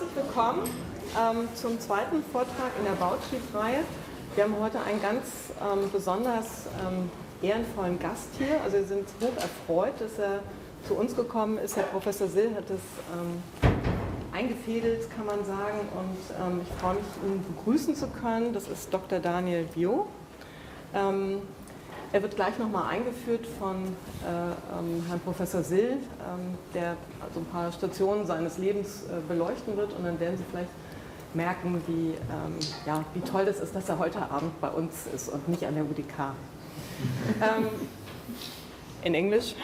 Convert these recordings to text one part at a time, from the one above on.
Herzlich willkommen zum zweiten Vortrag in der Bautriebreihe. Wir haben heute einen ganz besonders ehrenvollen Gast hier. Also wir sind hoch erfreut, dass er zu uns gekommen ist. Herr Professor Sill hat es eingefädelt, kann man sagen. Und ich freue mich, ihn begrüßen zu können. Das ist Dr. Daniel Biau. Er wird gleich nochmal eingeführt von Herrn Professor Sill, der also ein paar Stationen seines Lebens beleuchten wird. Und dann werden Sie vielleicht merken, wie toll das ist, dass er heute Abend bei uns ist und nicht an der UDK. In English,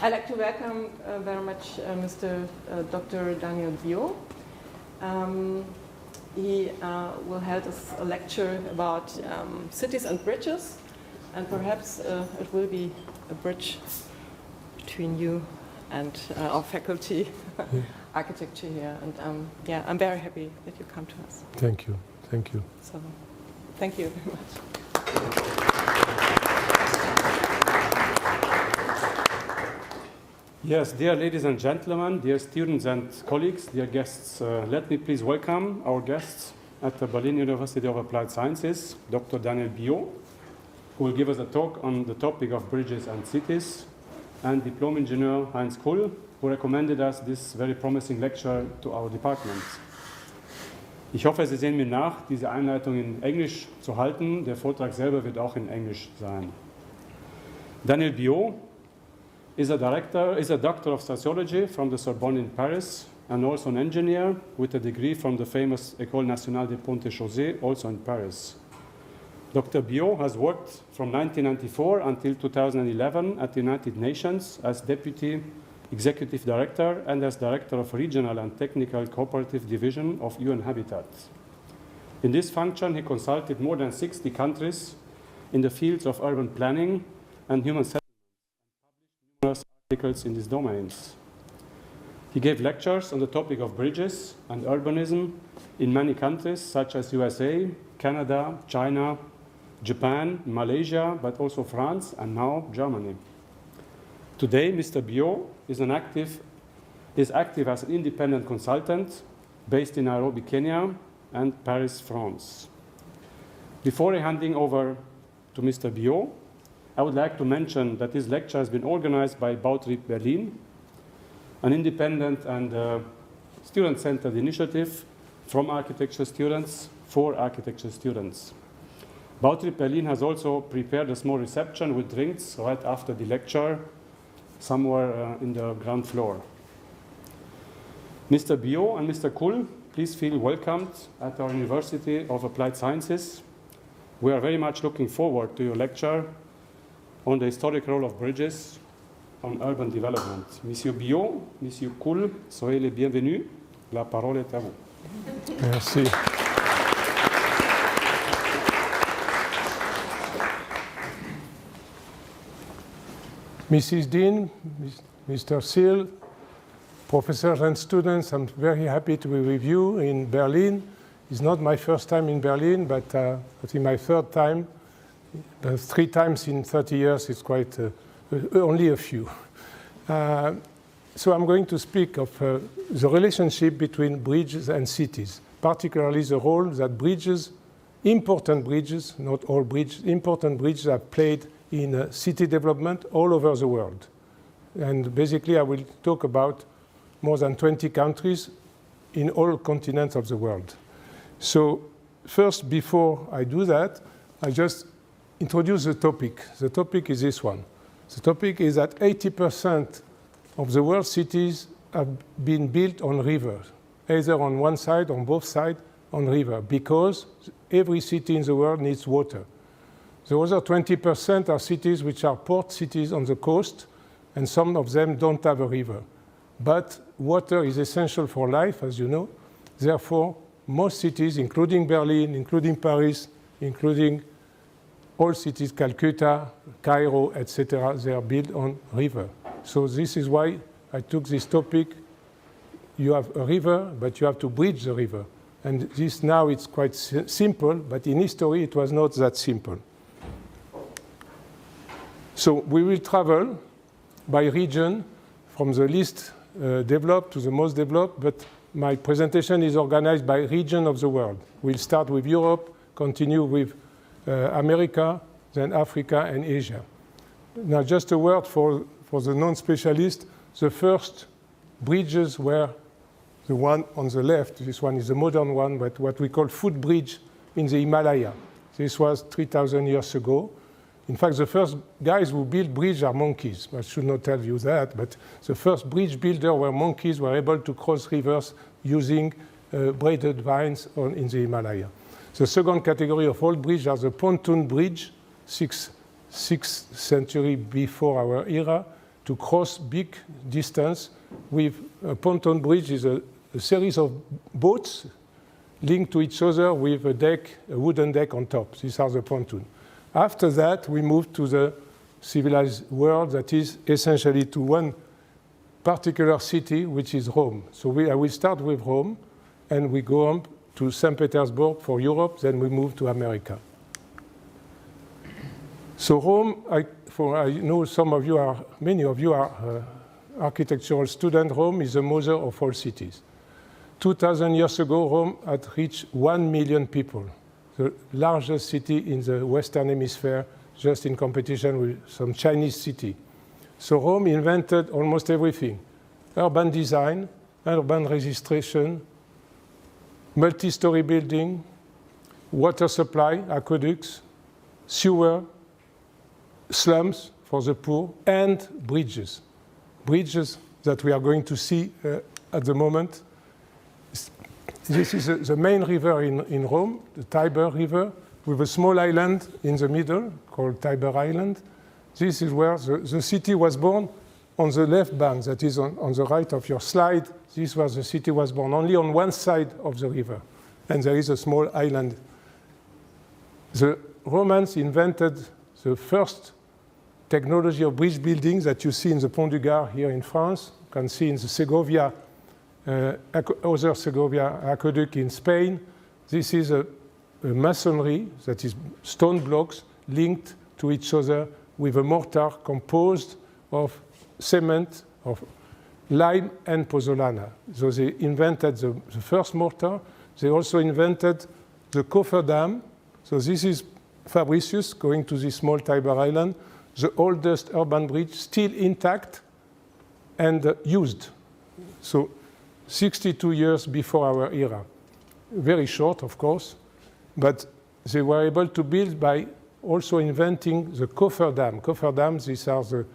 I'd like to welcome very much Mr. Dr. Daniel Biau. He will hold us a lecture about cities and bridges. And perhaps it will be a bridge between you and our faculty, architecture here. And I'm very happy that you come to us. Thank you. Thank you. So, thank you very much. Yes, dear ladies and gentlemen, dear students and colleagues, dear guests, let me please welcome our guests at the Berlin University of Applied Sciences, Dr. Daniel Biau, who will give us a talk on the topic of bridges and cities, and Diplom Engineer Heinz Kull, who recommended us this very promising lecture to our department. Ich hoffe, Sie sehen mir nach, diese Einleitung in Englisch zu halten. Der Vortrag selber wird auch in Englisch sein. Daniel Biau is a doctor of sociology from the Sorbonne in Paris, and also an engineer with a degree from the famous École Nationale des Ponts et Chaussées, also in Paris. Dr. Biau has worked from 1994 until 2011 at the United Nations as Deputy Executive Director and as Director of Regional and Technical Cooperative Division of UN Habitat. In this function, he consulted more than 60 countries in the fields of urban planning and human settlement and published numerous articles in these domains. He gave lectures on the topic of bridges and urbanism in many countries such as USA, Canada, China, Japan, Malaysia, but also France, and now Germany. Today, Mr. Biau is active as an independent consultant based in Nairobi, Kenya, and Paris, France. Before handing over to Mr. Biau, I would like to mention that this lecture has been organized by Bautrieb Berlin, an independent and student-centered initiative from architecture students for architecture students. Bautrieb Berlin has also prepared a small reception with drinks right after the lecture, somewhere in the ground floor. Mr. Biau and Mr. Kull, please feel welcomed at our University of Applied Sciences. We are very much looking forward to your lecture on the historic role of bridges on urban development. Monsieur Biau, Monsieur Kull, soyez les bienvenus. La parole est à vous. Merci. Mrs. Dean, Mr. Sill, professors and students, I'm very happy to be with you in Berlin. It's not my first time in Berlin, but I think my third time. 3 times in 30 years is quite only a few. So I'm going to speak of the relationship between bridges and cities, particularly the role that bridges, important bridges, not all bridges, important bridges have played in city development all over the world. And basically, I will talk about more than 20 countries in all continents of the world. So first, before I do that, I just introduce the topic. The topic is this one. The topic is that 80% of the world's cities have been built on rivers, either on one side, on both sides, on river, because every city in the world needs water. The other 20% are cities which are port cities on the coast, and some of them don't have a river. But water is essential for life, as you know. Therefore, most cities, including Berlin, including Paris, including all cities, Calcutta, Cairo, etc., they are built on river. So this is why I took this topic. You have a river, but you have to bridge the river. And this now it's quite simple, but in history it was not that simple. So we will travel by region from the least developed to the most developed, but my presentation is organized by region of the world. We'll start with Europe, continue with America, then Africa and Asia. Now, just a word for the non-specialist. The first bridges were the one on the left. This one is a modern one, but what we call footbridge in the Himalaya. This was 3,000 years ago. In fact, the first guys who built bridges are monkeys. I should not tell you that, but the first bridge builder were monkeys, were able to cross rivers using braided vines in the Himalaya. The second category of old bridge are the pontoon bridge, 6th century before our era, to cross big distance. With a pontoon bridge is a series of boats linked to each other with a deck, a wooden deck on top. These are the pontoon. After that, we moved to the civilized world, that is essentially to one particular city, which is Rome. So I will start with Rome, and we go on to St. Petersburg for Europe, then we move to America. So Rome, I know many of you are architectural students. Rome is the mother of all cities. 2,000 years ago, Rome had reached 1 million people, the largest city in the Western Hemisphere, just in competition with some Chinese city. So Rome invented almost everything: urban design, urban registration, multi-story building, water supply, aqueducts, sewer, slums for the poor, and bridges. Bridges that we are going to see at the moment. This is the main river in Rome, the Tiber River, with a small island in the middle called Tiber Island. This is where the city was born on the left bank, that is on the right of your slide. This was the city was born only on one side of the river, and there is a small island. The Romans invented the first technology of bridge building that you see in the Pont du Gard here in France. You can see in the Segovia, other Segovia aqueduct in Spain. This is a masonry, that is stone blocks linked to each other with a mortar composed of cement, of lime and pozzolana. So they invented the first mortar. They also invented the cofferdam. So this is Fabricius going to this small Tiber Island, the oldest urban bridge still intact and used. So 62 years before our era. Very short, of course, but they were able to build by also inventing the cofferdam. Cofferdams, these are the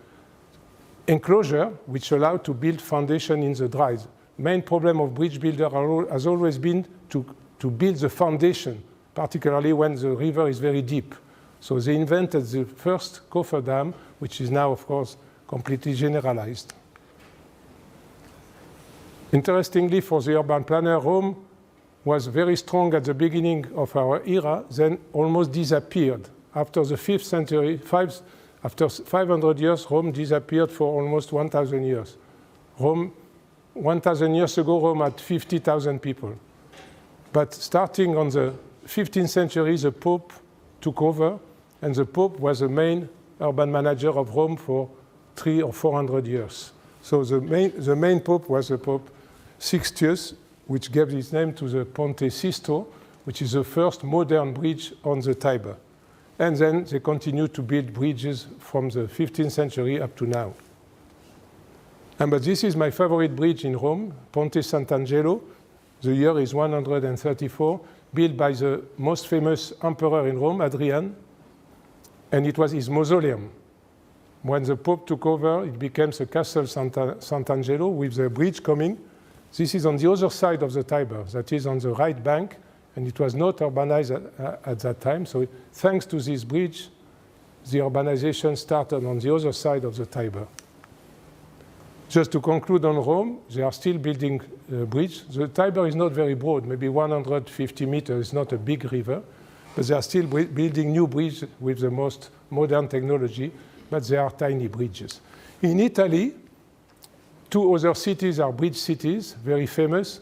enclosure which allow to build foundation in the dry. Main problem of bridge builder has always been to build the foundation, particularly when the river is very deep. So they invented the first cofferdam, which is now, of course, completely generalized. Interestingly, for the urban planner, Rome was very strong at the beginning of our era, then almost disappeared. After the 5th century, after 500 years, Rome disappeared for almost 1,000 years. 1,000 years ago, Rome had 50,000 people. But starting on the 15th century, the Pope took over, and the Pope was the main urban manager of Rome for 300 or 400 years. So the main Pope was the Pope Sixtius, which gave its name to the Ponte Sisto, which is the first modern bridge on the Tiber. And then they continued to build bridges from the 15th century up to now. But this is my favorite bridge in Rome, Ponte Sant'Angelo. The year is 134, built by the most famous emperor in Rome, Hadrian, and it was his mausoleum. When the Pope took over, it became the Castle Sant'Angelo with the bridge coming. This is on the other side of the Tiber, that is on the right bank, and it was not urbanized at that time. So thanks to this bridge, the urbanization started on the other side of the Tiber. Just to conclude on Rome, they are still building a bridge. The Tiber is not very broad, maybe 150 meters. It's not a big river, but they are still building new bridges with the most modern technology, but they are tiny bridges. In Italy, 2 other cities are bridge cities, very famous.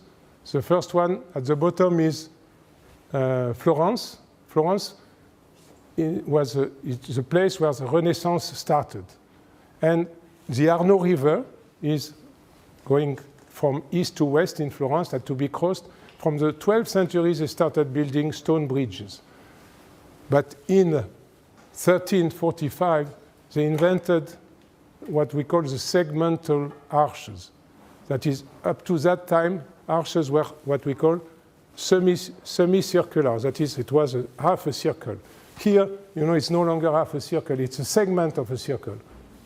The first one at the bottom is Florence. Florence was the place where the Renaissance started. And the Arno River is going from east to west in Florence had to be crossed. From the 12th century, they started building stone bridges. But in 1345, they invented what we call the segmental arches. That is, up to that time, arches were what we call semicircular. That is, it was half a circle. Here, it's no longer half a circle. It's a segment of a circle,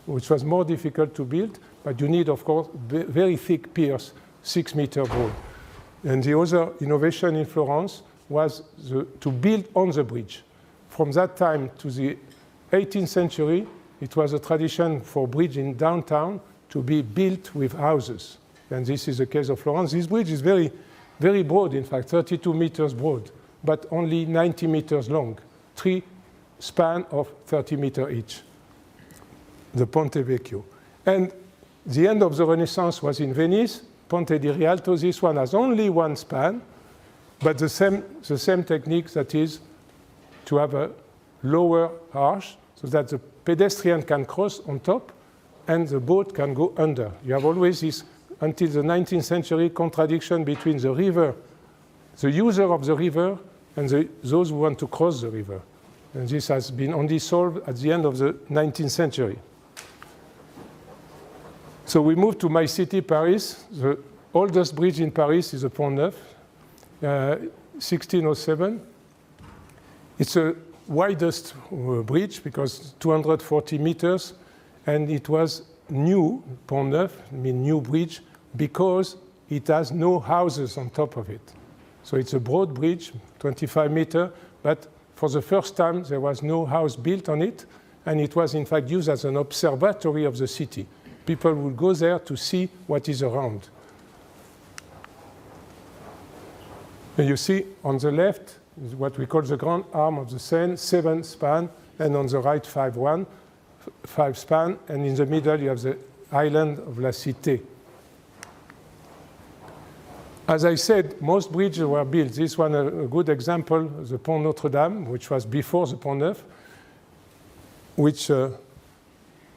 which was more difficult to build. But you need, of course, very thick piers, 6 meters broad. And the other innovation in Florence was to build on the bridge. From that time to the 18th century, it was a tradition for bridge in downtown to be built with houses. And this is the case of Florence. This bridge is very, very broad, in fact, 32 meters broad, but only 90 meters long, 3 span of 30 meters each, the Ponte Vecchio. And the end of the Renaissance was in Venice, Ponte di Rialto. This one has only 1 span, but the same technique, that is to have a lower arch so that the pedestrian can cross on top and the boat can go under. You have always this, until the 19th century, contradiction between the river, the user of the river, and those who want to cross the river. And this has been only solved at the end of the 19th century. So we move to my city, Paris. The oldest bridge in Paris is the Pont Neuf, 1607. It's the widest bridge because 240 meters, and it was new, Pont Neuf, new bridge, because it has no houses on top of it. So it's a broad bridge, 25 meters, but for the first time there was no house built on it, and it was in fact used as an observatory of the city. People would go there to see what is around. And you see on the left is what we call the grand arm of the Seine, 7 span, and on the right 5 span, and in the middle you have the island of La Cité. As I said, most bridges were built. This one, a good example, the Pont Notre Dame, which was before the Pont Neuf, which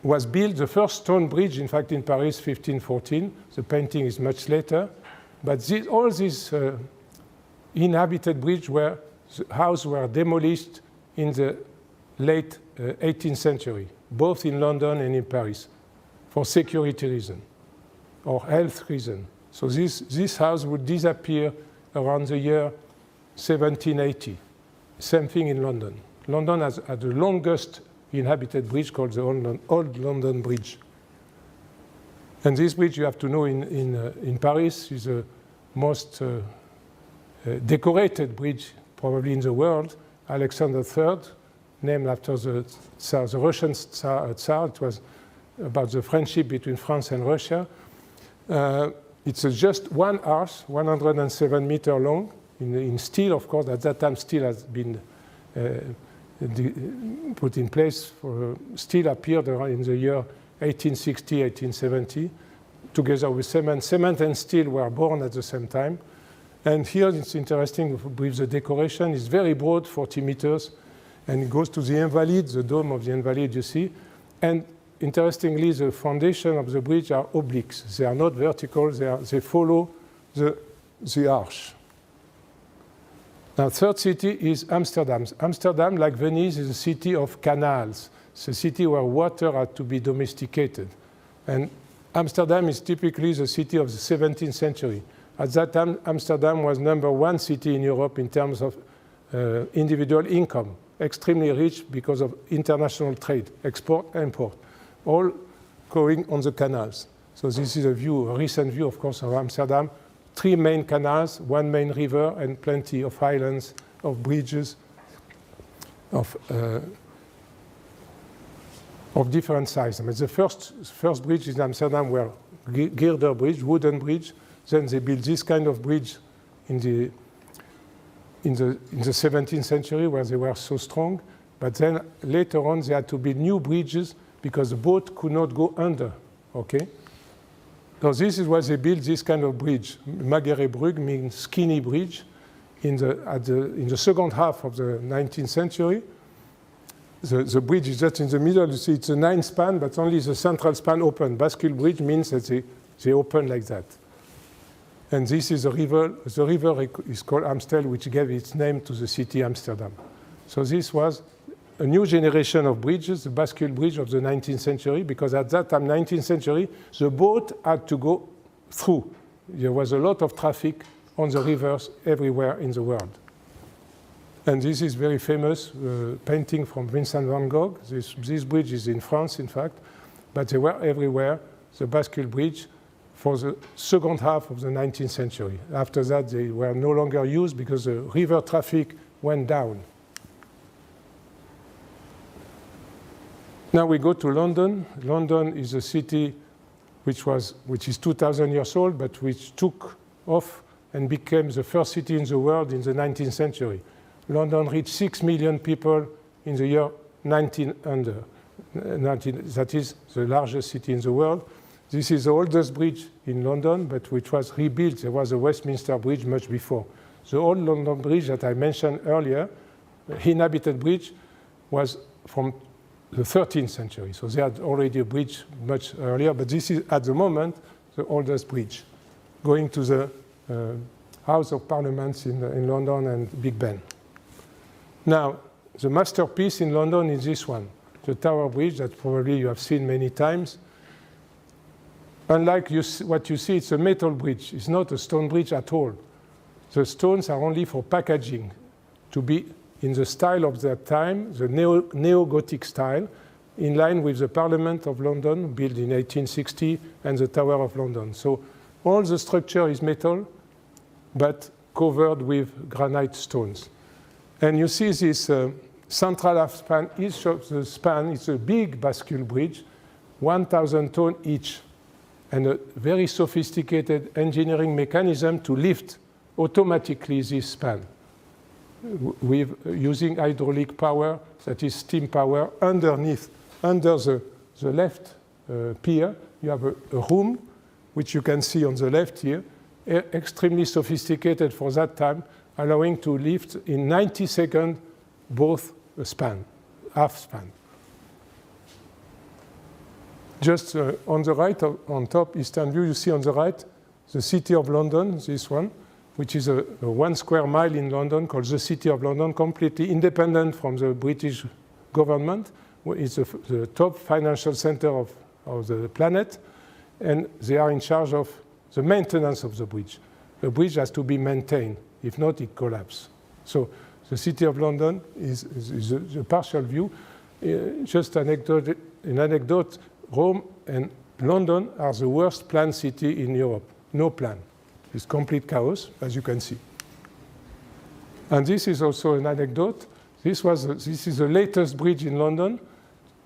was built, the first stone bridge, in fact, in Paris, 1514. The painting is much later. But all these inhabited bridges houses were demolished in the late 18th century, both in London and in Paris, for security reasons or health reasons. So this house would disappear around the year 1780. Same thing in London. London has the longest inhabited bridge called the Old London Bridge. And this bridge, you have to know, in Paris is the most decorated bridge probably in the world. Alexander III, named after the Russian Tsar. It was about the friendship between France and Russia. It's just 1 arch, 107 meters long, in steel, of course. At that time, steel has been put in place. Steel appeared in the year 1860, 1870, together with cement. Cement and steel were born at the same time. And here it's interesting with the decoration. It's very broad, 40 meters, and it goes to the Invalides, the dome of the Invalides, you see. And interestingly, the foundation of the bridge are obliques. They are not vertical. They follow the arch. Now, third city is Amsterdam. Amsterdam, like Venice, is a city of canals. It's a city where water had to be domesticated. And Amsterdam is typically the city of the 17th century. At that time, Amsterdam was #1 city in Europe in terms of individual income, extremely rich because of international trade, export, import, all going on the canals. So this is a recent view, of course, of Amsterdam. 3 main canals, 1 main river, and plenty of islands, of bridges, of different sizes. I mean, the first bridge in Amsterdam were girder bridge, wooden bridge. Then they built this kind of bridge in the 17th century, where they were so strong. But then later on, they had to build new bridges because the boat could not go under. Okay. So this is why they built this kind of bridge. Magere Brug means skinny bridge. In the second half of the 19th century, the bridge is just in the middle. You see, it's a 9 span, but only the central span open. Bascule bridge means that they open like that. And this is a river. The river is called Amstel, which gave its name to the city Amsterdam. So this was a new generation of bridges, the bascule bridge of the 19th century, because at that time, 19th century, the boat had to go through. There was a lot of traffic on the rivers everywhere in the world. And this is very famous painting from Vincent van Gogh. This bridge is in France, in fact, but they were everywhere, the bascule bridge, for the second half of the 19th century. After that, they were no longer used because the river traffic went down. Now we go to London. London is a city which is 2,000 years old, but which took off and became the first city in the world in the 19th century. London reached 6 million people in the year 1900. That is the largest city in the world. This is the oldest bridge in London, but which was rebuilt. There was a Westminster Bridge much before. The old London Bridge that I mentioned earlier, inhabited bridge, was from the 13th century. So they had already a bridge much earlier, but this is, at the moment, the oldest bridge, going to the House of Parliament in London and Big Ben. Now, the masterpiece in London is this one, the Tower Bridge that probably you have seen many times. Unlike what you see, it's a metal bridge. It's not a stone bridge at all. The stones are only for packaging, to be in the style of that time, the neo-Gothic style, in line with the Parliament of London, built in 1860, and the Tower of London. So all the structure is metal, but covered with granite stones. And you see this central half span. Each of the span is a big bascule bridge, 1,000 tons each, and a very sophisticated engineering mechanism to lift automatically this span with using hydraulic power, that is steam power, underneath. Under the left pier, you have a room, which you can see on the left here, extremely sophisticated for that time, allowing to lift in 90 seconds both a span, half span. Just on the right, on top, Eastern View, you see on the right the City of London, this one, which is a 1 square mile in London called the City of London, completely independent from the British government. It's the top financial center of the planet, and they are in charge of the maintenance of the bridge. The bridge has to be maintained. If not, it collapses. So the City of London is a partial view. Just an anecdote, Rome and London are the worst planned city in Europe. No plan. It's complete chaos, as you can see. And this is also an anecdote. This is the latest bridge in London.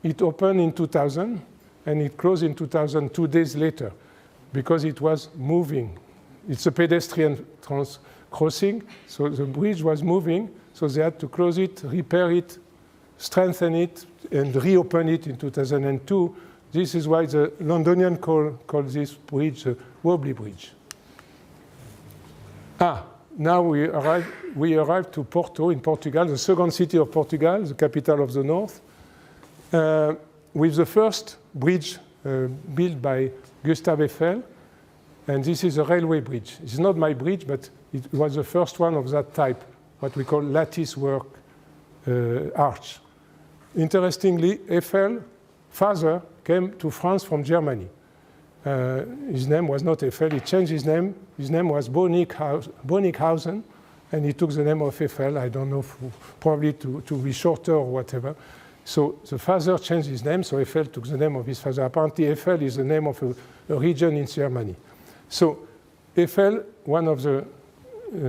It opened in 2000, and it closed in 2000, 2 days later, because it was moving. It's a pedestrian crossing, so the bridge was moving, so they had to close it, repair it, strengthen it, and reopen it in 2002. This is why the Londonians call this bridge the Wobbly Bridge. Now we arrive to Porto in Portugal, the second city of Portugal, the capital of the north, with the first bridge built by Gustave Eiffel. And this is a railway bridge. It's not my bridge, but it was the first one of that type, what we call lattice work arch. Interestingly, Eiffel, father, came to France from Germany. His name was not Eiffel, he changed his name. His name was Bonnickhausen, and he took the name of Eiffel, I don't know, probably to be shorter or whatever. So the father changed his name, so Eiffel took the name of his father. Apparently, Eiffel is the name of a region in Germany. So Eiffel, one of the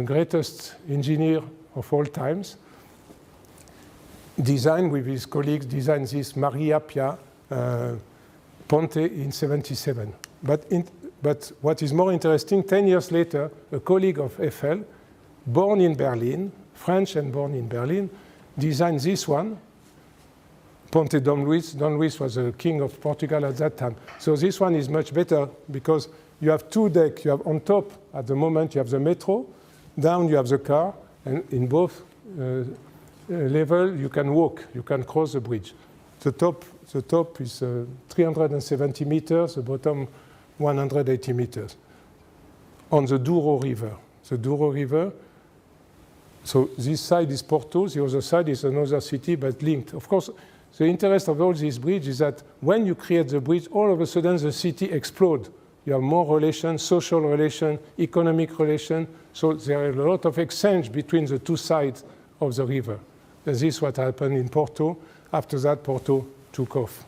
greatest engineers of all times, designed with his colleagues, designed this Maria Pia Ponte in 1977. But what is more interesting, 10 years later, a colleague of Eiffel, born in Berlin, French and born in Berlin, designed this one, Ponte Dom Luis. Dom Luis was the king of Portugal at that time. So this one is much better because you have 2 decks. You have on top, at the moment, you have the metro. Down, you have the car. And in both levels, you can walk. You can cross the bridge. The top is 370 meters. The bottom, 180 meters. on the Douro River. The Douro River, so this side is Porto, the other side is another city, but linked. Of course, the interest of all these bridges is that when you create the bridge, all of a sudden the city explodes. You have more relations, social relations, economic relations, so there are a lot of exchange between the two sides of the river. And this is what happened in Porto. After that, Porto took off.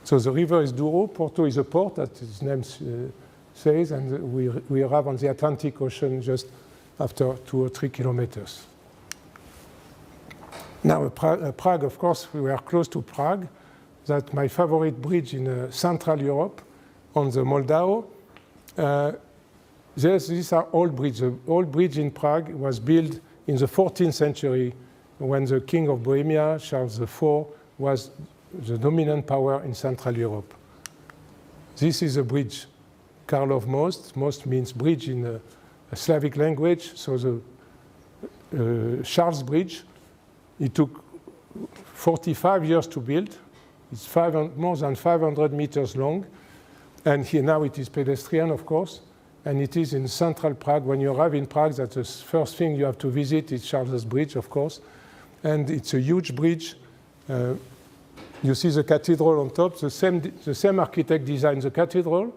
So the river is Douro. Porto is a port, as its name says, and we arrive on the Atlantic Ocean just after 2 or 3 kilometers. Now, Prague, of course, we are close to Prague. That's my favorite bridge in Central Europe on the Moldau. These are old bridges. The old bridge in Prague was built in the 14th century when the King of Bohemia, Charles IV, was the dominant power in Central Europe. This is a bridge, Karlov Most. Most means bridge in a Slavic language, so the Charles Bridge. It took 45 years to build. It's more than 500 meters long. And here now it is pedestrian, of course. And it is in central Prague. When you arrive in Prague, that's the first thing you have to visit. It's Charles Bridge, of course. And it's a huge bridge. You see the cathedral on top. The same architect designed the cathedral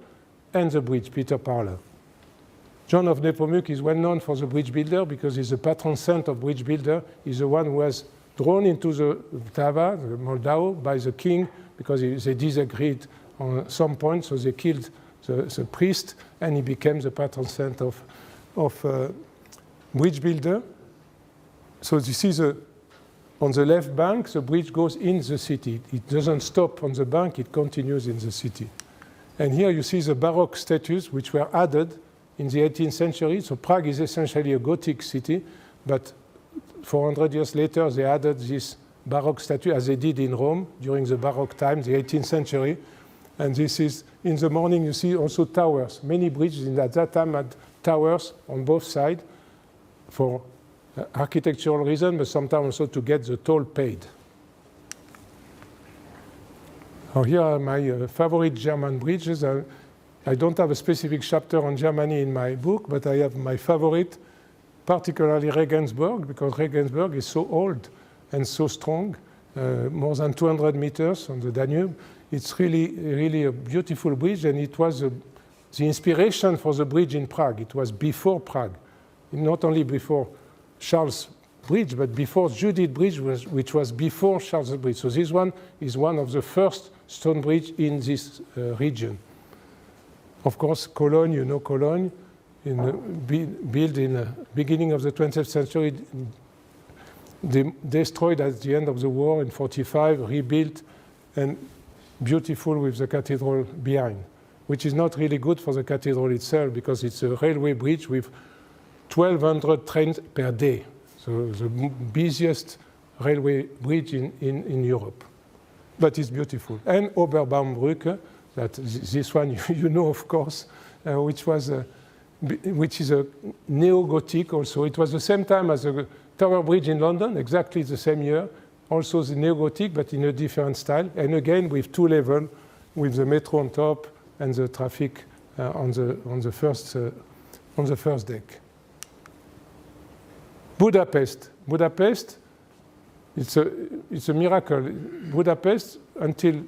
and the bridge, Peter Parler. John of Nepomuk is well known for the bridge builder because he's the patron saint of bridge builder. He's the one who was drawn into the Vltava, the Moldau, by the king because they disagreed on some points, so they killed the priest, and he became the patron saint of bridge builder. So this is on the left bank, the bridge goes in the city. It doesn't stop on the bank, it continues in the city. And here you see the Baroque statues which were added in the 18th century. So Prague is essentially a Gothic city, but 400 years later they added this Baroque statue as they did in Rome during the Baroque time, the 18th century. And this is, in the morning you see also towers. Many bridges at that time had towers on both sides for architectural reasons, but sometimes also to get the toll paid. Here are my favorite German bridges. I don't have a specific chapter on Germany in my book, but I have my favorite, particularly Regensburg, because Regensburg is so old and so strong, more than 200 meters on the Danube. It's really a beautiful bridge, and it was the inspiration for the bridge in Prague. It was before Prague, not only before Charles Bridge, but before Judith Bridge, which was before Charles Bridge. So this one is one of the first stone bridge in this region. Of course, Cologne, you know Cologne, built in the beginning of the 20th century, destroyed at the end of the war in 45, rebuilt, and beautiful with the cathedral behind, which is not really good for the cathedral itself because it's a railway bridge with 1,200 trains per day. So the busiest railway bridge in Europe. But it's beautiful. And Oberbaumbrücke, that this one you know, of course, which is a neo-Gothic also. It was the same time as the Tower Bridge in London, exactly the same year. Also the neo-Gothic, but in a different style. And again, with 2 levels, with the metro on top and the traffic on the first deck. Budapest. Budapest, it's a miracle. Budapest, until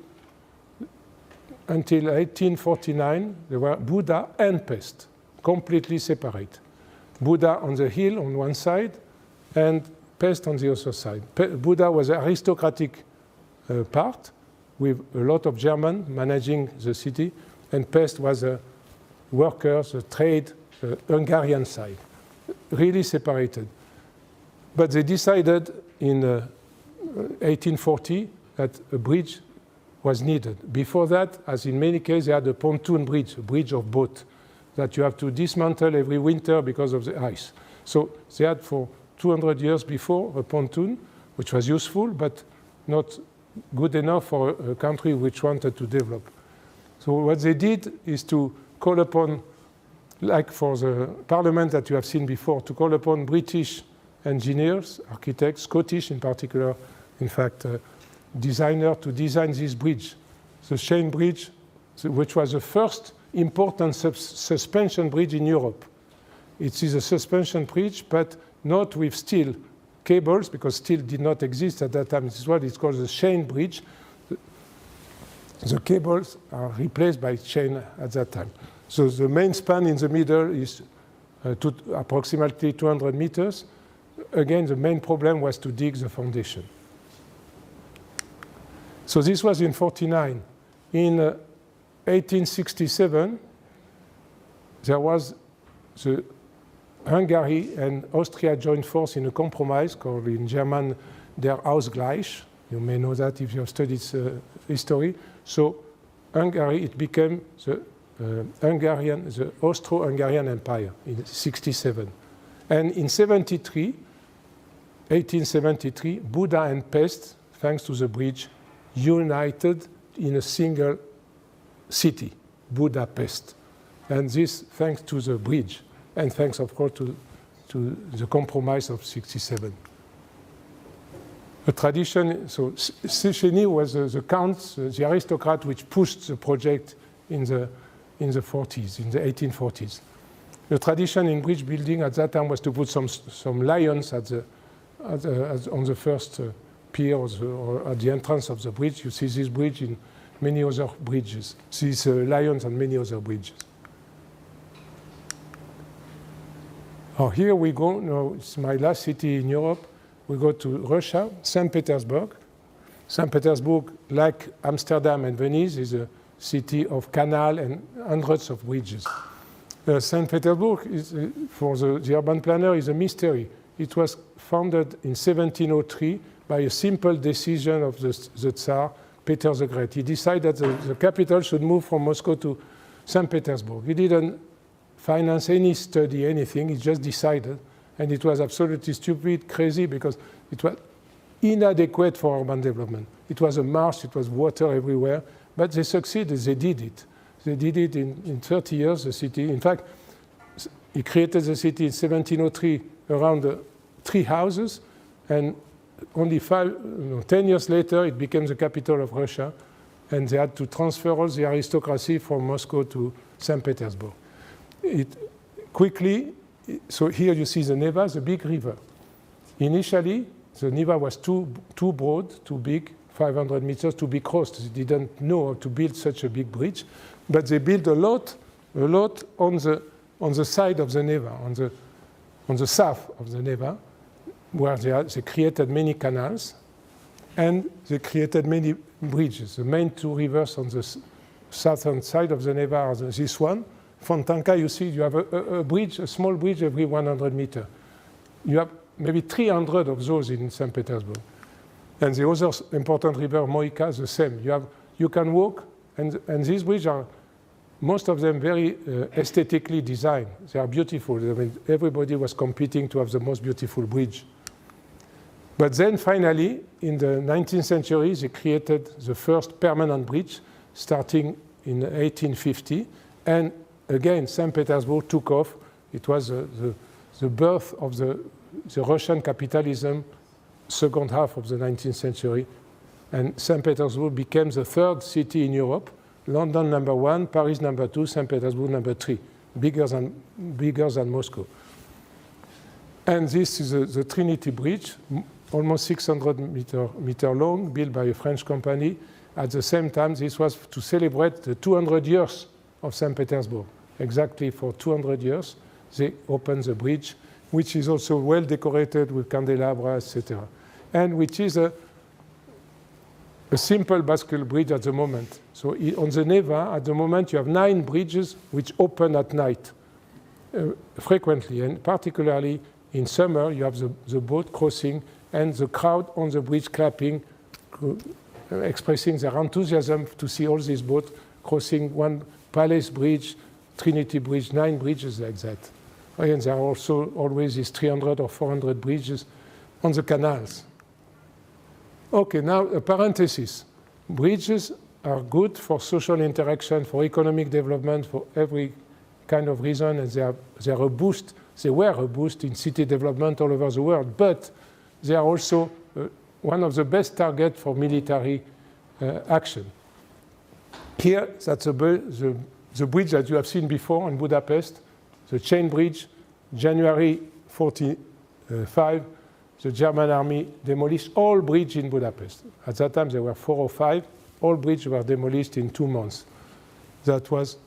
1849, there were Buda and Pest, completely separate. Buda on the hill on one side, and Pest on the other side. Buda was an aristocratic part, with a lot of Germans managing the city, and Pest was the workers, the trade, the Hungarian side, really separated. But they decided in 1840 that a bridge was needed. Before that, as in many cases, they had a pontoon bridge, a bridge of boat, that you have to dismantle every winter because of the ice. So they had for 200 years before a pontoon, which was useful, but not good enough for a country which wanted to develop. So what they did is to call upon, like for the parliament that you have seen before, to call upon British engineers, architects, Scottish in particular, in fact, designer to design this bridge. The Shane Bridge, which was the first important suspension bridge in Europe. It is a suspension bridge, but not with steel cables, because steel did not exist at that time. This is what it's called the chain bridge. The cables are replaced by chain at that time. So the main span in the middle is approximately 200 meters. Again, the main problem was to dig the foundation. So this was in 49. In 1867, there was the Hungary and Austria joined force in a compromise called in German der Ausgleich. You may know that if you have studied history. So Hungary, it became the Austro-Hungarian Empire in 67. And in 1873, Buda and Pest, thanks to the bridge, united in a single city, Budapest. And this thanks to the bridge, and thanks, of course, to the compromise of 67. A tradition, so Széchenyi was the count, the aristocrat which pushed the project in the 40s, in the 1840s. The tradition in bridge building at that time was to put some lions on the first piers or at the entrance of the bridge. You see this bridge in many other bridges. These lions on many other bridges. Oh, here we go. No, it's my last city in Europe. We go to Russia, St. Petersburg. St. Petersburg, like Amsterdam and Venice, is a city of canal and hundreds of bridges. St. Petersburg, is, for the urban planner, is a mystery. It was founded in 1703 by a simple decision of the Tsar, Peter the Great. He decided that the capital should move from Moscow to St. Petersburg. He didn't finance any study, anything. He just decided. And it was absolutely stupid, crazy, because it was inadequate for urban development. It was a marsh, it was water everywhere. But they succeeded, they did it. They did it in 30 years, the city. In fact, he created the city in 1703 around 3 houses, and only 10 years later, it became the capital of Russia, and they had to transfer all the aristocracy from Moscow to St. Petersburg. So here you see the Neva, the big river. Initially, the Neva was too broad, too big, 500 meters to be crossed. They didn't know how to build such a big bridge, but they built a lot on the side of the Neva, on the south of the Neva, where they created many canals, and they created many bridges. The main 2 rivers on the southern side of the Neva are this one. Fontanka, you see, you have a bridge, a small bridge every 100 meters. You have maybe 300 of those in St. Petersburg. And the other important river, Moika, the same. You can walk, and these bridges are, most of them, very aesthetically designed. They are beautiful. I mean, everybody was competing to have the most beautiful bridge. But then finally, in the 19th century, they created the first permanent bridge, starting in 1850. And again, St. Petersburg took off. It was the birth of the Russian capitalism, second half of the 19th century. And St. Petersburg became the 3rd city in Europe. London number 1, Paris number 2, St. Petersburg number 3, bigger than Moscow. And this is the Trinity Bridge, almost 600 meter long, built by a French company. At the same time, this was to celebrate the 200 years of St. Petersburg. Exactly for 200 years, they opened the bridge, which is also well decorated with candelabra, etc. And which is a simple bascule bridge at the moment. So on the Neva, at the moment, you have 9 bridges which open at night frequently. And particularly in summer, you have the boat crossing and the crowd on the bridge clapping, expressing their enthusiasm to see all these boats crossing one Palace Bridge, Trinity Bridge, 9 bridges like that. And there are also always these 300 or 400 bridges on the canals. Okay, now a parenthesis. Bridges are good for social interaction, for economic development, for every kind of reason, and they are a boost. They were a boost in city development all over the world, but they are also one of the best targets for military action. Here, that's the the bridge that you have seen before in Budapest, the chain bridge, January 45, the German army demolished all bridges in Budapest. At that time, there were 4 or 5. All bridges were demolished in 2 months. That was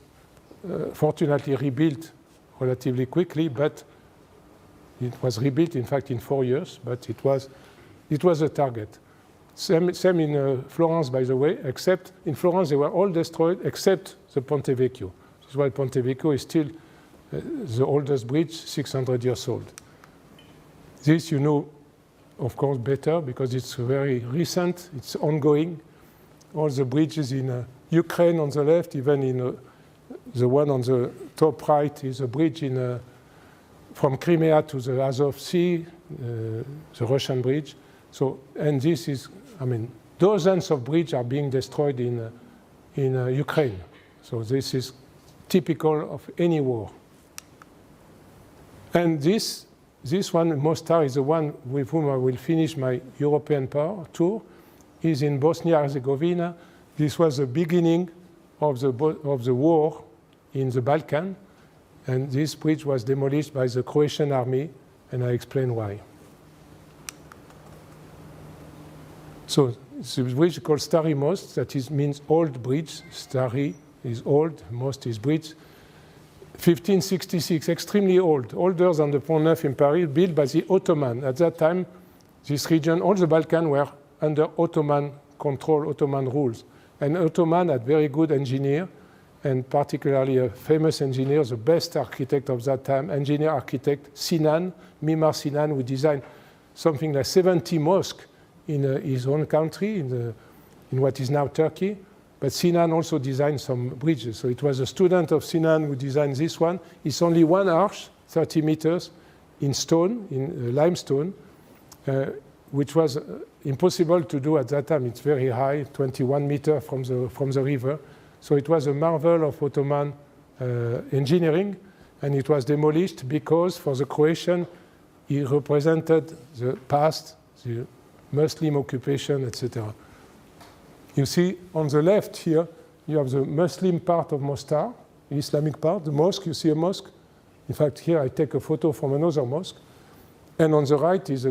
fortunately rebuilt relatively quickly, but it was rebuilt, in fact, in 4 years, but it was a target. Same in Florence, by the way, except in Florence, they were all destroyed except the Ponte Vecchio. That's why Ponte Vecchio is still the oldest bridge, 600 years old. This you know, of course, better because it's very recent, it's ongoing. All the bridges in Ukraine on the left, even in the one on the top right is a bridge from Crimea to the Azov Sea, the Russian bridge. So, and this is, I mean, dozens of bridges are being destroyed in Ukraine. So this is typical of any war. And this one, Mostar, is the one with whom I will finish my European tour, is in Bosnia-Herzegovina. This was the beginning of the war in the Balkan, and this bridge was demolished by the Croatian army, and I explain why. So it's a bridge called Stari Most, that means old bridge. Stari is old, Most is bridge. 1566, extremely old, older than the Pont Neuf in Paris, built by the Ottoman. At that time, this region, all the Balkans were under Ottoman control, Ottoman rules. And Ottoman had very good engineer, and particularly a famous engineer, the best architect of that time, engineer architect Sinan, Mimar Sinan, who designed something like 70 mosques in his own country, in what is now Turkey. But Sinan also designed some bridges. So it was a student of Sinan who designed this one. It's only one arch, 30 meters, in stone, in limestone, which was impossible to do at that time. It's very high, 21 meters from the river. So it was a marvel of Ottoman engineering, and it was demolished because for the Croatian, it represented the past, the Muslim occupation, etc. You see on the left here, you have the Muslim part of Mostar, the Islamic part, the mosque, you see a mosque. In fact, here I take a photo from another mosque. And on the right is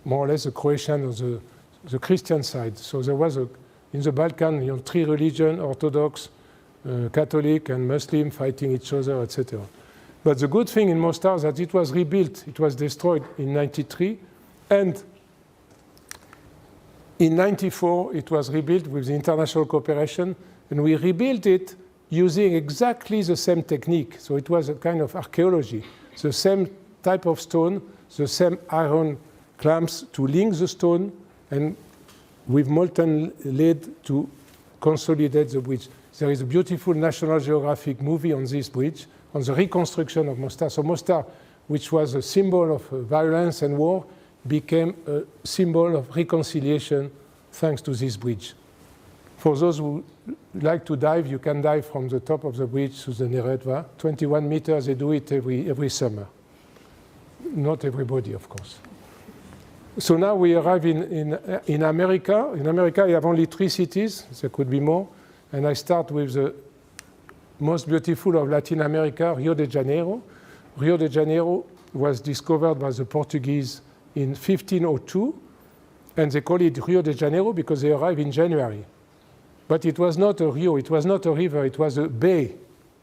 more or less the Croatian or the Christian side. So there was, in the Balkan, 3 religions, Orthodox, Catholic, and Muslim fighting each other, etc. But the good thing in Mostar is that it was rebuilt. It was destroyed in 93, and in 94, it was rebuilt with the international cooperation, and we rebuilt it using exactly the same technique. So it was a kind of archaeology. The same type of stone, the same iron clamps to link the stone, and with molten lead to consolidate the bridge. There is a beautiful National Geographic movie on this bridge, on the reconstruction of Mostar. So Mostar, which was a symbol of violence and war, became a symbol of reconciliation thanks to this bridge. For those who like to dive, you can dive from the top of the bridge to the Neretva. 21 meters, they do it every summer. Not everybody, of course. So now we arrive in America. In America, you have only 3 cities. There could be more. And I start with the most beautiful of Latin America, Rio de Janeiro. Rio de Janeiro was discovered by the Portuguese in 1502, and they call it Rio de Janeiro because they arrived in January. But it was not a rio, it was not a river, it was a bay,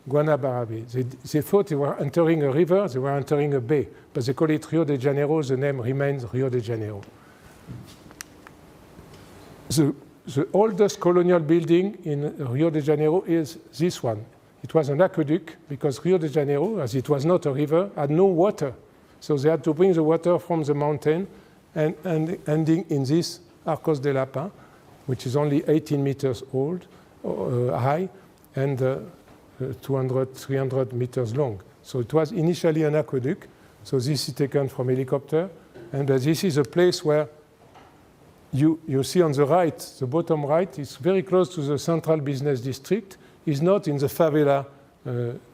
Guanabara Bay. They thought they were entering a river, they were entering a bay, but they call it Rio de Janeiro, the name remains Rio de Janeiro. The oldest colonial building in Rio de Janeiro is this one. It was an aqueduct because Rio de Janeiro, as it was not a river, had no water. So they had to bring the water from the mountain and ending in this Arcos de Lapin, which is only 18 meters high and 200, 300 meters long. So it was initially an aqueduct. So this is taken from helicopter. And this is a place where you see on the right, the bottom right, is very close to the central business district. It's not in the favela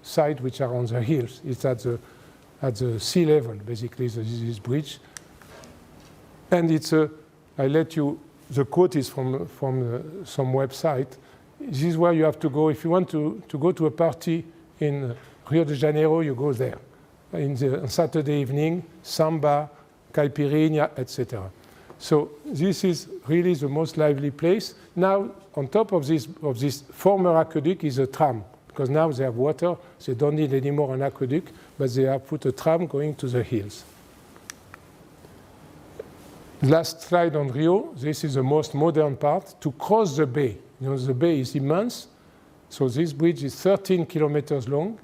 side, which are on the hills. It's at the sea level, basically, this bridge. And it's I let you, the quote is from some website. this is where you have to go. If you want to go to a party in Rio de Janeiro, you go there. On Saturday evening, samba, caipirinha, etc. So this is really the most lively place. Now, on top of this former aqueduct is a tram, because now they have water. They don't need anymore an aqueduct, but they have put a tram going to the hills. Last slide on Rio. This is the most modern part. To cross the bay, the bay is immense. So this bridge is 13 kilometers long.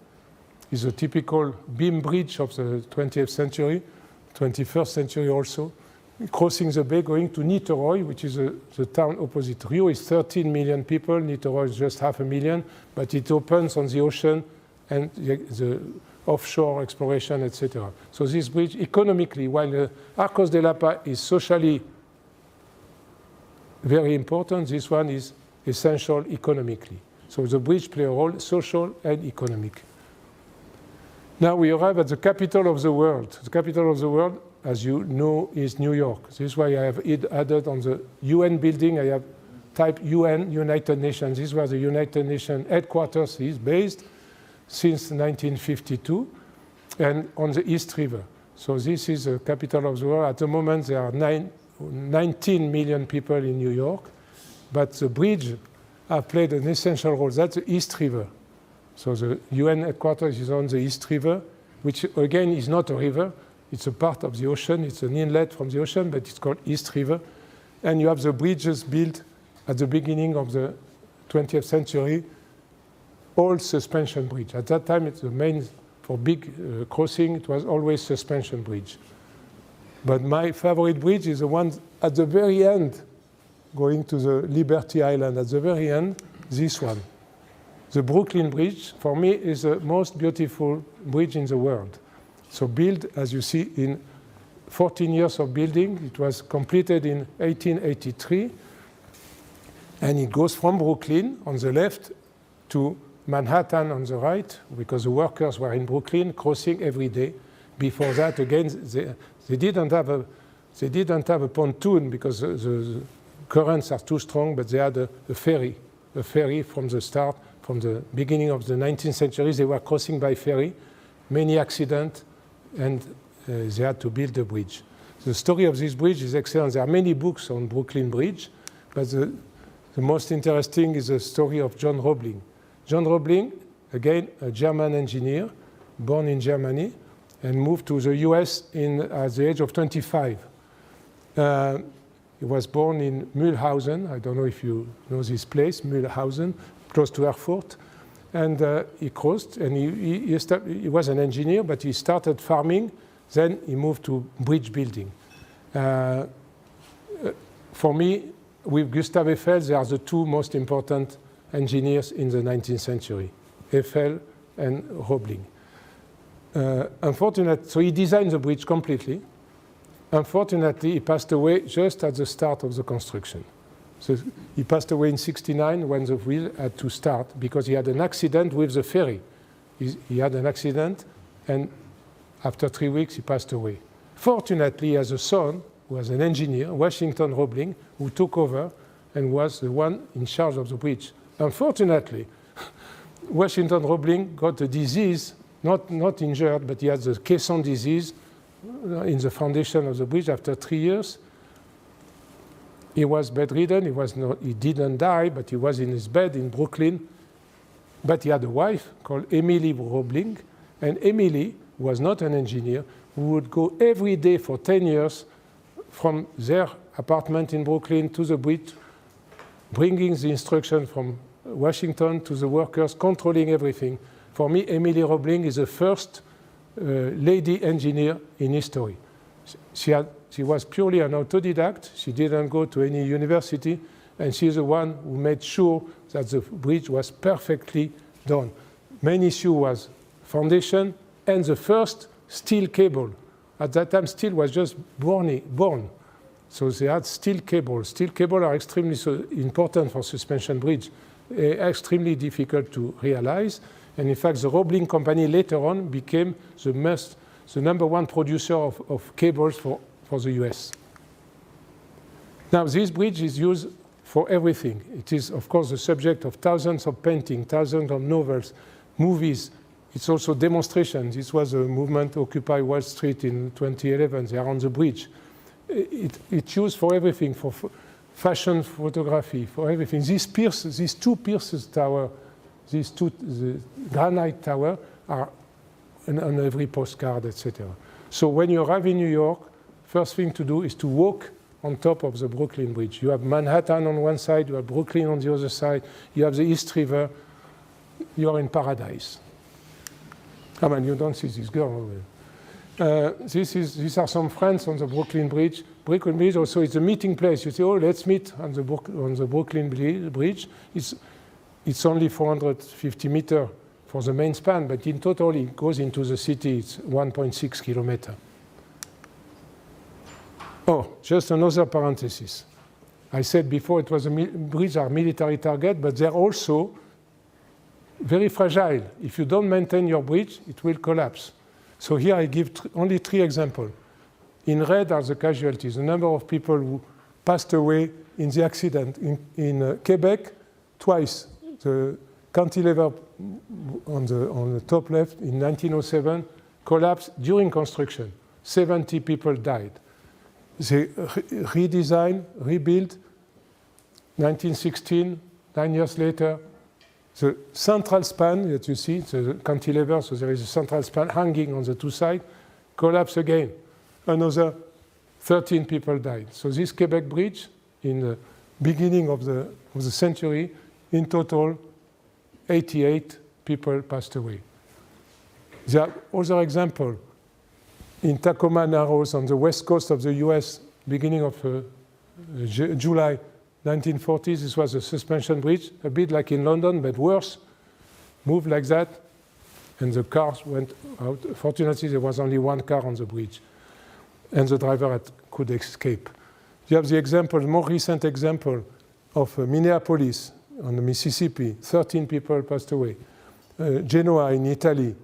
It's a typical beam bridge of the 20th century, 21st century also. Crossing the bay, going to Niterói, which is the town opposite. Rio is 13 million people. Niterói is just 500,000, but it opens on the ocean and the offshore exploration, etc. So this bridge, economically, while Arcos de Lapa is socially very important, this one is essential economically. So the bridge plays a role, social and economic. Now we arrive at the capital of the world. The capital of the world, as you know, is New York. This is why I have added on the UN building, I have typed UN, United Nations. This is where the United Nations headquarters is based since 1952, and on the East River. So this is the capital of the world. At the moment, there are 19 million people in New York, but the bridge have played an essential role. That's the East River. So the UN headquarters is on the East River, which again is not a river. It's a part of the ocean. It's an inlet from the ocean, but it's called East River. And you have the bridges built at the beginning of the 20th century, all suspension bridge. At that time, it's the main, for big crossing, it was always suspension bridge. But my favorite bridge is the one at the very end, going to the Liberty Island. At the very end, this one. The Brooklyn Bridge, for me, is the most beautiful bridge in the world. So built, as you see, in 14 years of building. It was completed in 1883. And it goes from Brooklyn on the left to Manhattan on the right, because the workers were in Brooklyn crossing every day. Before that, again, they didn't have a pontoon because the currents are too strong, but they had a ferry from the start. From the beginning of the 19th century, they were crossing by ferry, many accidents, and they had to build a bridge. The story of this bridge is excellent. There are many books on Brooklyn Bridge, but the most interesting is the story of John Roebling. John Roebling, again, a German engineer, born in Germany, and moved to the US at the age of 25. He was born in Mühlhausen. I don't know if you know this place, Mühlhausen, close to Erfurt. And he crossed, and he was an engineer, but he started farming. Then he moved to bridge building. For me, with Gustav Eiffel, they are the two most important engineers in the 19th century, Eiffel and Roebling. Unfortunately, so he designed the bridge completely. Unfortunately, he passed away just at the start of the construction. So he passed away in 1969 when the wheel had to start because he had an accident with the ferry. He had an accident, and after 3 weeks, he passed away. Fortunately, he has a son who was an engineer, Washington Roebling, who took over and was the one in charge of the bridge. Unfortunately, Washington Roebling got a disease, not injured, but he had the caisson disease in the foundation of the bridge after 3 years. He was bedridden. He didn't die, but he was in his bed in Brooklyn. But he had a wife called Emily Roebling. And Emily was not an engineer, who would go every day for 10 years from their apartment in Brooklyn to the bridge, bringing the instruction from Washington to the workers, controlling everything. For me, Emily Roebling is the first lady engineer in history. She was purely an autodidact. She didn't go to any university, and she's the one who made sure that the bridge was perfectly done. Main issue was foundation and the first steel cable. At that time, steel was just born. So they had steel cables. Steel cables are extremely important for suspension bridge, extremely difficult to realize. And in fact, the Roebling company later on became the number one producer of cables for the US. Now, this bridge is used for everything. It is, of course, the subject of thousands of paintings, thousands of novels, movies. It's also demonstrations. This was a movement, Occupy Wall Street in 2011. They are on the bridge. It's used for everything, for fashion photography, for everything. These two pierces tower, the granite tower, are on every postcard, etc. So when you arrive in New York, first thing to do is to walk on top of the Brooklyn Bridge. You have Manhattan on one side, you have Brooklyn on the other side, you have the East River. You are in paradise. I mean, you don't see this girl over there. These are some friends on the Brooklyn Bridge. Brooklyn Bridge also is a meeting place. You say, oh, let's meet on the Brooklyn Bridge. It's only 450 meters for the main span, but in total it goes into the city. It's 1.6 kilometers. Oh, just another parenthesis. I said before it was bridges are military target, but they're also very fragile. If you don't maintain your bridge, it will collapse. So here I give only 3 examples. In red are the casualties, the number of people who passed away in the accident. In Quebec, twice. The cantilever on the top left in 1907 collapsed during construction. 70 people died. They redesigned, rebuilt, 1916, 9 years later. The central span that you see, the cantilever, so there is a central span hanging on the 2 sides, collapsed again. Another 13 people died. So this Quebec bridge, in the beginning of the century, in total, 88 people passed away. There are other examples. In Tacoma Narrows on the west coast of the US, beginning of July 1940s, this was a suspension bridge, a bit like in London, but worse. Moved like that, and the cars went out. Fortunately, there was only 1 car on the bridge, and the driver could escape. You have the example, more recent example of Minneapolis on the Mississippi. 13 people passed away. Genoa in Italy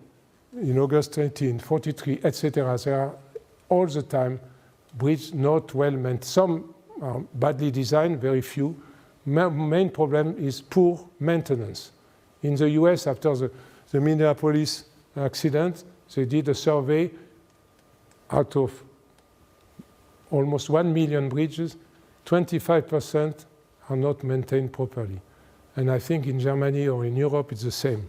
in August 1943, etc. There are all the time bridges not well maintained. Some are badly designed, very few. Main problem is poor maintenance. In the US, after the Minneapolis accident, they did a survey out of almost 1 million bridges, 25% are not maintained properly. And I think in Germany or in Europe, it's the same.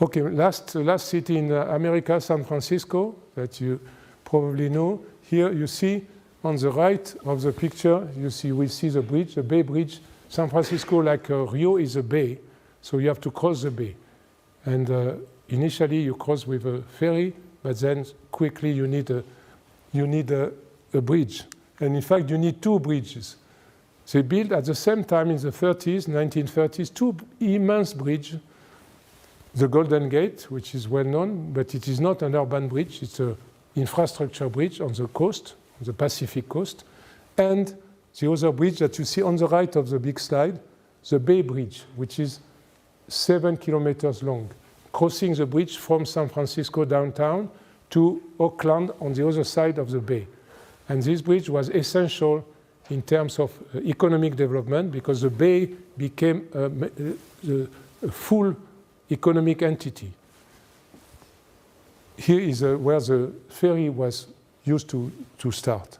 Okay, last city in America, San Francisco, that you probably know. Here you see on the right of the picture, we see the bridge, the Bay Bridge. San Francisco, like Rio, is a bay, so you have to cross the bay. And initially you cross with a ferry, but then quickly you need a bridge. And in fact, you need 2 bridges. They built at the same time in the 1930s, 2 immense bridges. The Golden Gate, which is well known, but it is not an urban bridge. It's an infrastructure bridge on the coast, on the Pacific coast. And the other bridge that you see on the right of the big slide, the Bay Bridge, which is 7 kilometers long, crossing the bridge from San Francisco downtown to Oakland on the other side of the bay. And this bridge was essential in terms of economic development because the bay became a full economic entity. Here is where the ferry was used to start.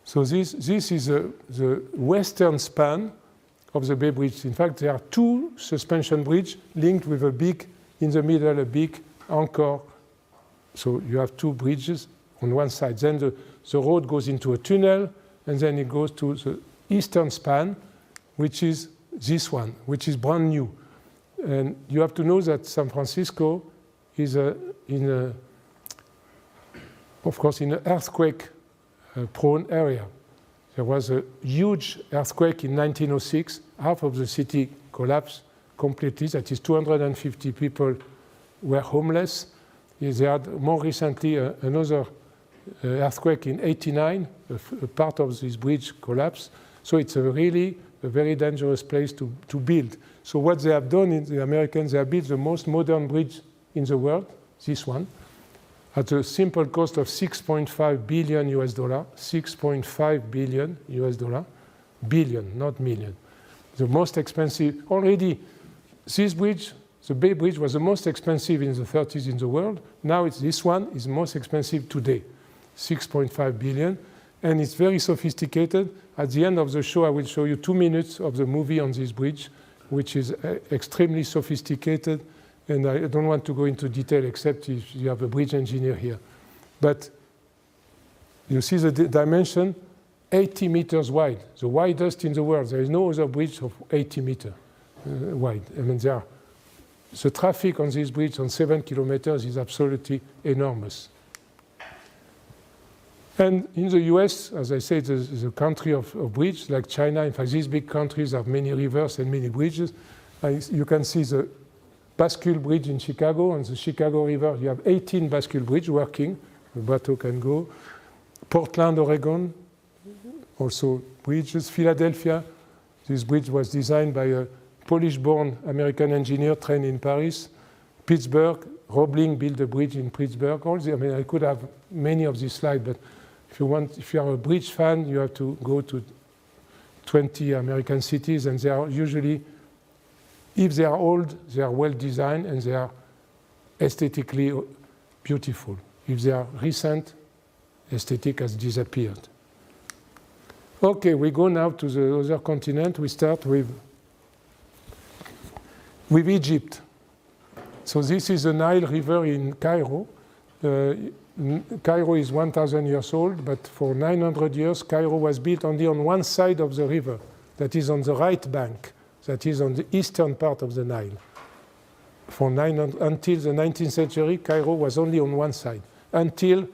So this is the western span of the Bay Bridge. In fact, there are 2 suspension bridges linked with a big, in the middle, a big anchor. So you have 2 bridges on one side. Then the road goes into a tunnel, and then it goes to the eastern span, which is this one, which is brand new. And you have to know that San Francisco is of course, in an earthquake-prone area. There was a huge earthquake in 1906. Half of the city collapsed completely. That is 250 people were homeless. There had more recently another earthquake in 89. A part of this bridge collapsed. So it's really a very dangerous place to build. So what they have done, the Americans, they have built the most modern bridge in the world, this one. at a simple cost of 6.5 billion US dollar, 6.5 billion US dollar, billion, not million. The most expensive, already this bridge, the Bay Bridge was the most expensive in the 30s in the world. Now this one is most expensive today, 6.5 billion. And it's very sophisticated. At the end of the show, I will show you 2 minutes of the movie on this bridge, which is extremely sophisticated. And I don't want to go into detail except if you have a bridge engineer here. But you see the dimension, 80 meters wide, the widest in the world. There is no other bridge of 80 meters wide. I mean, the traffic on this bridge on 7 kilometers is absolutely enormous. And in the US, as I said, the country of bridges, like China, in fact, these big countries have many rivers and many bridges. You can see the Bascule Bridge in Chicago. On the Chicago River, you have 18 Bascule bridges working. The boat can go. Portland, Oregon, also bridges. Philadelphia, this bridge was designed by a Polish-born American engineer trained in Paris. Pittsburgh, Roebling built a bridge in Pittsburgh. I could have many of these slides, but if you are a bridge fan, you have to go to 20 American cities, and they are usually, if they are old, they are well designed and they are aesthetically beautiful. If they are recent, aesthetic has disappeared. Okay, we go now to the other continent. We start with Egypt. So this is the Nile River in Cairo. Cairo is 1,000 years old, but for 900 years, Cairo was built only on one side of the river, that is on the right bank, that is on the eastern part of the Nile. Until the 19th century, Cairo was only on one side, until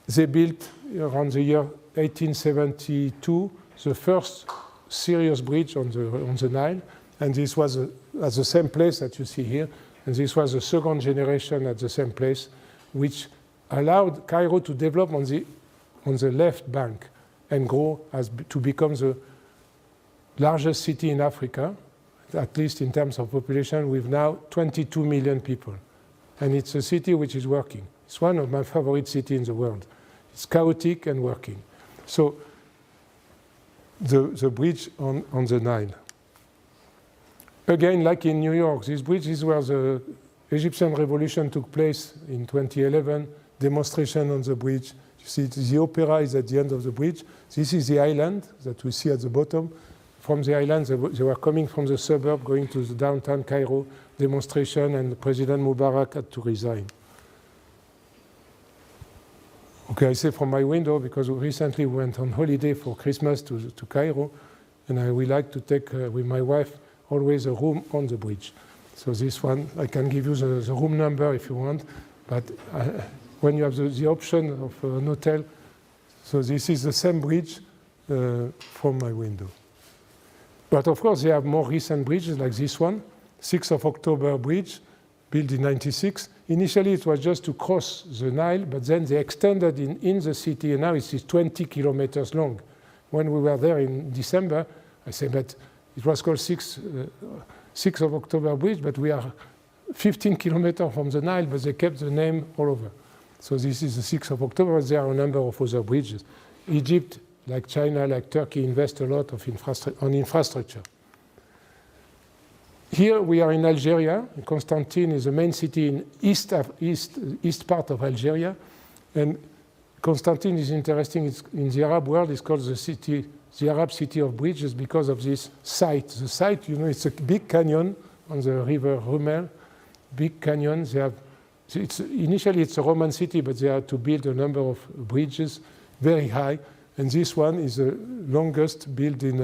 they built, around the year 1872, the first serious bridge on the Nile, and this was at the same place that you see here, and this was the second generation at the same place, which allowed Cairo to develop on the left bank and grow to become the largest city in Africa, at least in terms of population, with now 22 million people. And it's a city which is working. It's one of my favorite cities in the world. It's chaotic and working. So the bridge on the Nile. Again, like in New York, this bridge is where the Egyptian revolution took place in 2011, demonstration on the bridge. You see the opera is at the end of the bridge. This is the island that we see at the bottom. From the island, they were coming from the suburb, going to the downtown Cairo demonstration, and President Mubarak had to resign. Okay, I say from my window because we recently went on holiday for Christmas to Cairo, and we like to take with my wife always a room on the bridge. So this one, I can give you the room number if you want, but when you have the option of an hotel, so this is the same bridge from my window. But of course, they have more recent bridges like this one, 6th of October bridge, built in 96. Initially, it was just to cross the Nile, but then they extended in the city, and now it's 20 kilometers long. When we were there in December, I said that it was called 6th of October bridge, but we are 15 kilometers from the Nile, but they kept the name all over. So this is the 6th of October. There are a number of other bridges. Egypt, like China, like Turkey, invest a lot of infrastructure. Here we are in Algeria. Constantine is the main city in east part of Algeria. And Constantine is interesting. In the Arab world, it's called the Arab city of bridges because of this site. The site, it's a big canyon on the river Rumel, big canyon. Initially it's a Roman city, but they had to build a number of bridges, very high. And this one is the longest built in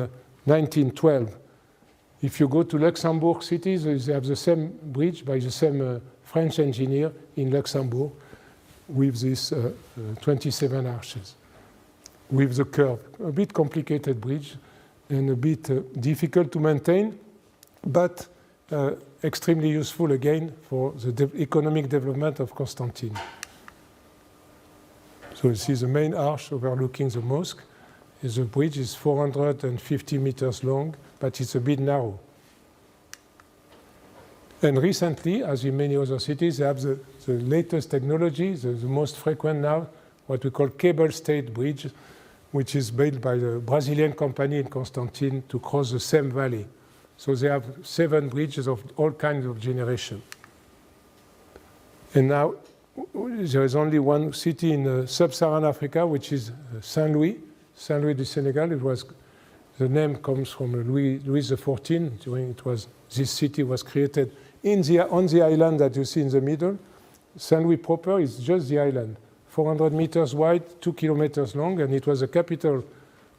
1912. If you go to Luxembourg cities, they have the same bridge by the same French engineer in Luxembourg with these 27 arches, with the curve. A bit complicated bridge and a bit difficult to maintain, but extremely useful again for the economic development of Constantine. So you see the main arch overlooking the mosque. The bridge is 450 meters long, but it's a bit narrow. And recently, as in many other cities, they have the latest technology, the most frequent now, what we call cable-stayed bridge, which is built by the Brazilian company in Constantine to cross the same valley. So they have 7 bridges of all kinds of generation. And now there is only one city in sub-Saharan Africa, which is Saint-Louis du Senegal. The name comes from Louis XIV. This city was created on the island that you see in the middle. Saint-Louis proper is just the island, 400 meters wide, 2 kilometers long, and it was the capital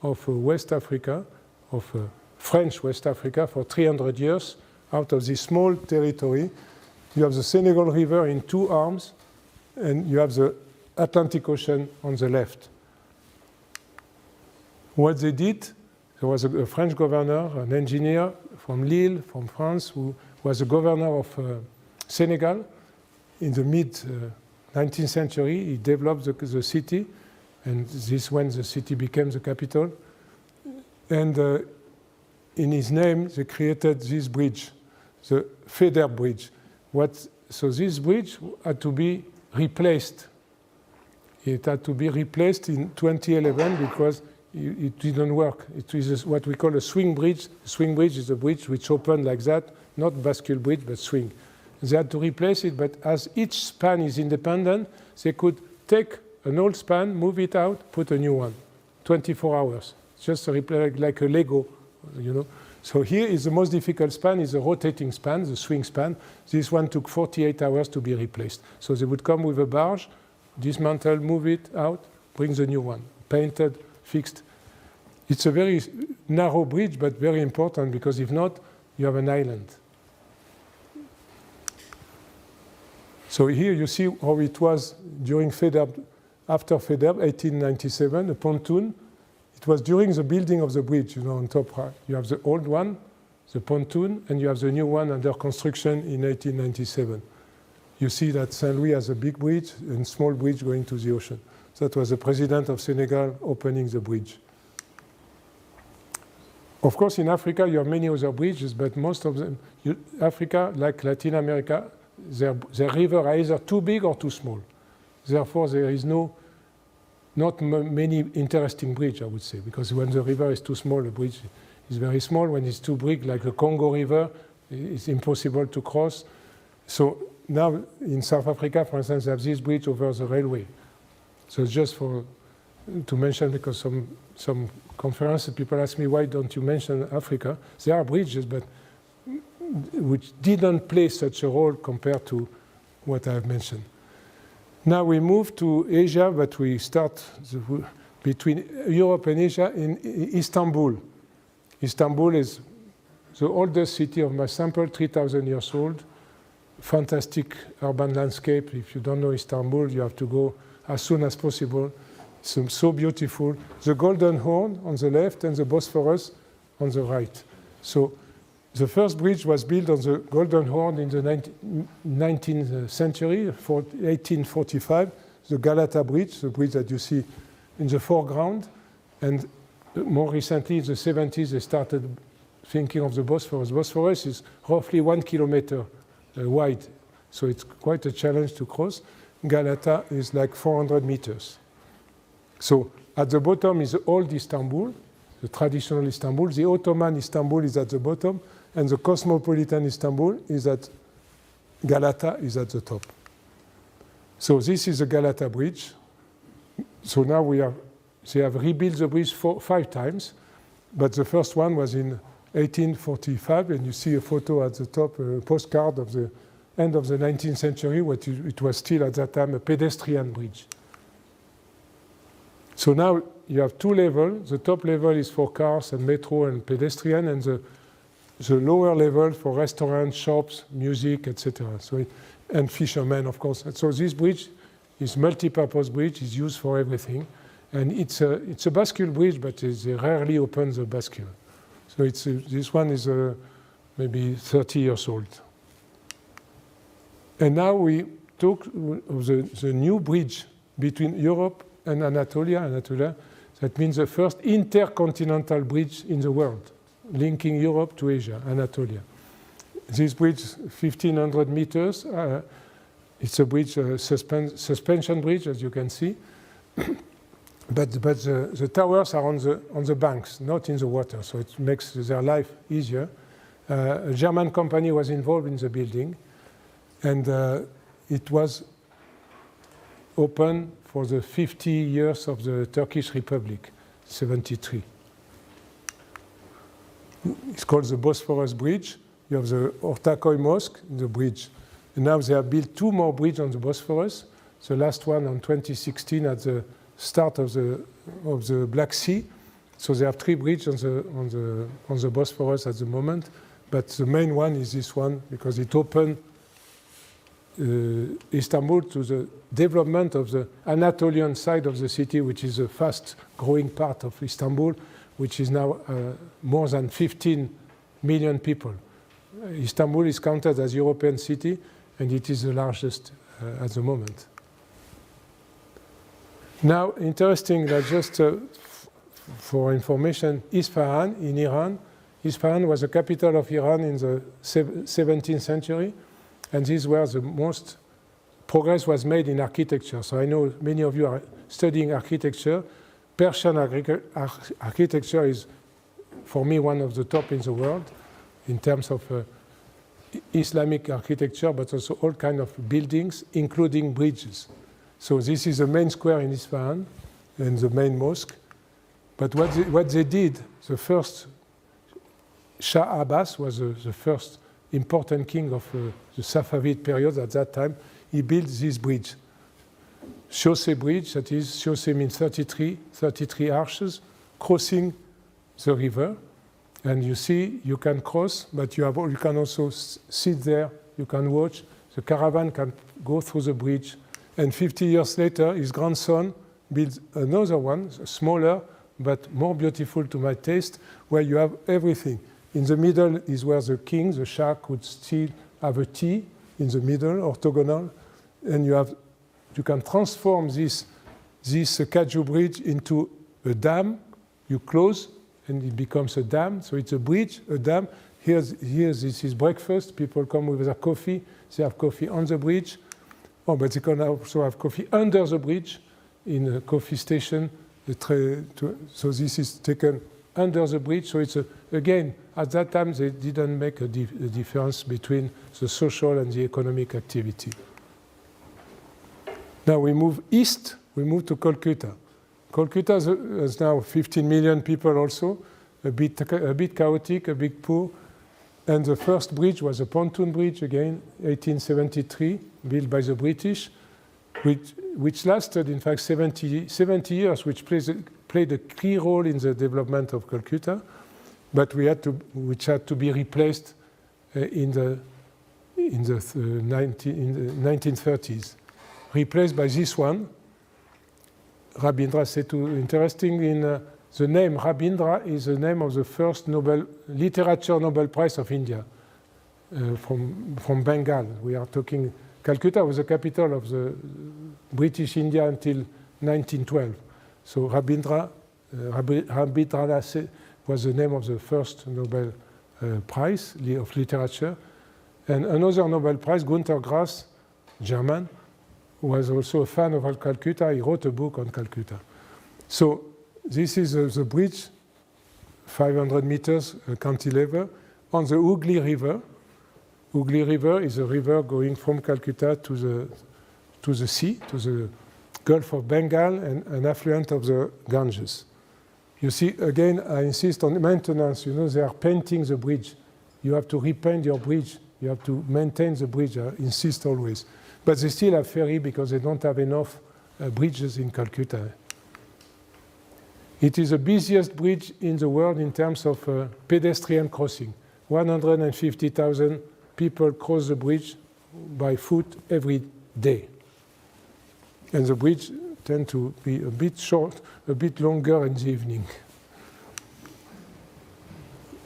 of West Africa, of French West Africa for 300 years. Out of this small territory, you have the Senegal River in 2 arms, and you have the Atlantic Ocean on the left. What they did, there was a French governor, an engineer from Lille, from France, who was the governor of Senegal. In the mid-19th century, he developed the city, and this is when the city became the capital. And in his name, they created this bridge, the Faidherbe Bridge. So this bridge had to be replaced. It had to be replaced in 2011 because it didn't work. It is what we call a swing bridge. A swing bridge is a bridge which opened like that, not bascule bridge, but swing. They had to replace it, but as each span is independent, they could take an old span, move it out, put a new one. 24 hours. It's just like a Lego, you know. So here is the most difficult span, is the rotating span, the swing span. This one took 48 hours to be replaced. So they would come with a barge, dismantle, move it out, bring the new one, painted, fixed. It's a very narrow bridge, but very important, because if not, you have an island. So here you see how it was during Faidherbe, after Faidherbe, 1897, a pontoon. It was during the building of the bridge, you know, on top right. You have the old one, the pontoon, and you have the new one under construction in 1897. You see that Saint-Louis has a big bridge and small bridge going to the ocean. That was the president of Senegal opening the bridge. Of course, in Africa, you have many other bridges, but most of them, Africa, like Latin America, their rivers are either too big or too small. Therefore, there is not many interesting bridges, I would say, because when the river is too small, the bridge is very small. When it's too big, like the Congo River, it's impossible to cross. So now in South Africa, for instance, they have this bridge over the railway. So it's just to mention, because some conferences, people ask me, why don't you mention Africa? There are bridges, but which didn't play such a role compared to what I have mentioned. Now we move to Asia, but we start between Europe and Asia in Istanbul. Istanbul is the oldest city of my sample, 3,000 years old. Fantastic urban landscape. If you don't know Istanbul, you have to go as soon as possible. It's so beautiful. The Golden Horn on the left and the Bosphorus on the right. So the first bridge was built on the Golden Horn in the 19th century, 1845, the Galata Bridge, the bridge that you see in the foreground. And more recently, in the 70s, they started thinking of the Bosphorus. Bosphorus is roughly 1 kilometer wide, so it's quite a challenge to cross. Galata is like 400 meters. So at the bottom is the old Istanbul, the traditional Istanbul. The Ottoman Istanbul is at the bottom, and the cosmopolitan Istanbul is at Galata is at the top. So this is the Galata Bridge. So now they have rebuilt the bridge 5 times, but the first one was in 1845, and you see a photo at the top, a postcard of the end of the 19th century, it was still at that time a pedestrian bridge. So now you have 2 levels. The top level is for cars and metro and pedestrian, and the lower level for restaurants, shops, music, etc. And fishermen, of course. And so this bridge is multi-purpose bridge. It's used for everything, and it's a bascule bridge, but they rarely open the bascule. So this one is maybe 30 years old. And now we talk of the new bridge between Europe and Anatolia. That means the first intercontinental bridge in the world, linking Europe to Asia, Anatolia. This bridge, 1,500 meters. It's a bridge, suspension bridge, as you can see. but the towers are on the banks, not in the water, so it makes their life easier. A German company was involved in the building, and it was open for the 50 years of the Turkish Republic, 73. It's called the Bosphorus Bridge. You have the Ortaköy Mosque, the bridge. And now they have built 2 more bridges on the Bosphorus. The last one on 2016 at the start of the Black Sea. So they have 3 bridges on the Bosphorus at the moment. But the main one is this one because it opened Istanbul to the development of the Anatolian side of the city, which is a fast-growing part of Istanbul, which is now more than 15 million people. Istanbul is counted as a European city, and it is the largest at the moment. Now, interesting that just for information, Isfahan in Iran. Isfahan was the capital of Iran in the 17th century, and this is where the most progress was made in architecture. So I know many of you are studying architecture. Persian architecture is, for me, one of the top in the world in terms of Islamic architecture, but also all kinds of buildings, including bridges. So this is the main square in Isfahan and the main mosque. But what they did, the first Shah Abbas was the first important king of the Safavid period at that time. He built this bridge. Chaussee bridge, that is, chaussee means 33 arches, crossing the river. And you see, you can cross, but you can also sit there, you can watch. The caravan can go through the bridge. And 50 years later, his grandson built another one, smaller, but more beautiful to my taste, where you have everything. In the middle is where the king, the Shah, could still have a T in the middle, orthogonal. And you can transform this Kaju bridge into a dam. You close, and it becomes a dam. So it's a bridge, a dam. Here this is breakfast. People come with their coffee. They have coffee on the bridge. Oh, but they can also have coffee under the bridge in a coffee station. So this is taken under the bridge. So it's, again, at that time, they didn't make a difference between the social and the economic activity. Now we move east. We move to Calcutta. Calcutta is now 15 million people also, a bit chaotic, a bit poor. And the first bridge was a pontoon bridge, again, 1873, built by the British, which lasted, in fact, 70 years, which played a key role in the development of Calcutta, but which had to be replaced in the 1930s. Replaced by this one, Rabindra Setu. Interesting in the name Rabindra is the name of the first Literature Nobel Prize of India from Bengal. We are talking, Calcutta was the capital of the British India until 1912. So Rabindra was the name of the first Nobel Prize of Literature. And another Nobel Prize, Günter Grass, German, was also a fan of Calcutta. He wrote a book on Calcutta. So this is the bridge, 500 meters cantilever, on the Hooghly River. Hooghly River is a river going from Calcutta to the sea, to the Gulf of Bengal, and an affluent of the Ganges. You see, again, I insist on maintenance. You know, they are painting the bridge. You have to repaint your bridge. You have to maintain the bridge. I insist always. But they still have ferry because they don't have enough bridges in Calcutta. It is the busiest bridge in the world in terms of pedestrian crossing. 150,000 people cross the bridge by foot every day. And the bridge tends to be a bit short, a bit longer in the evening.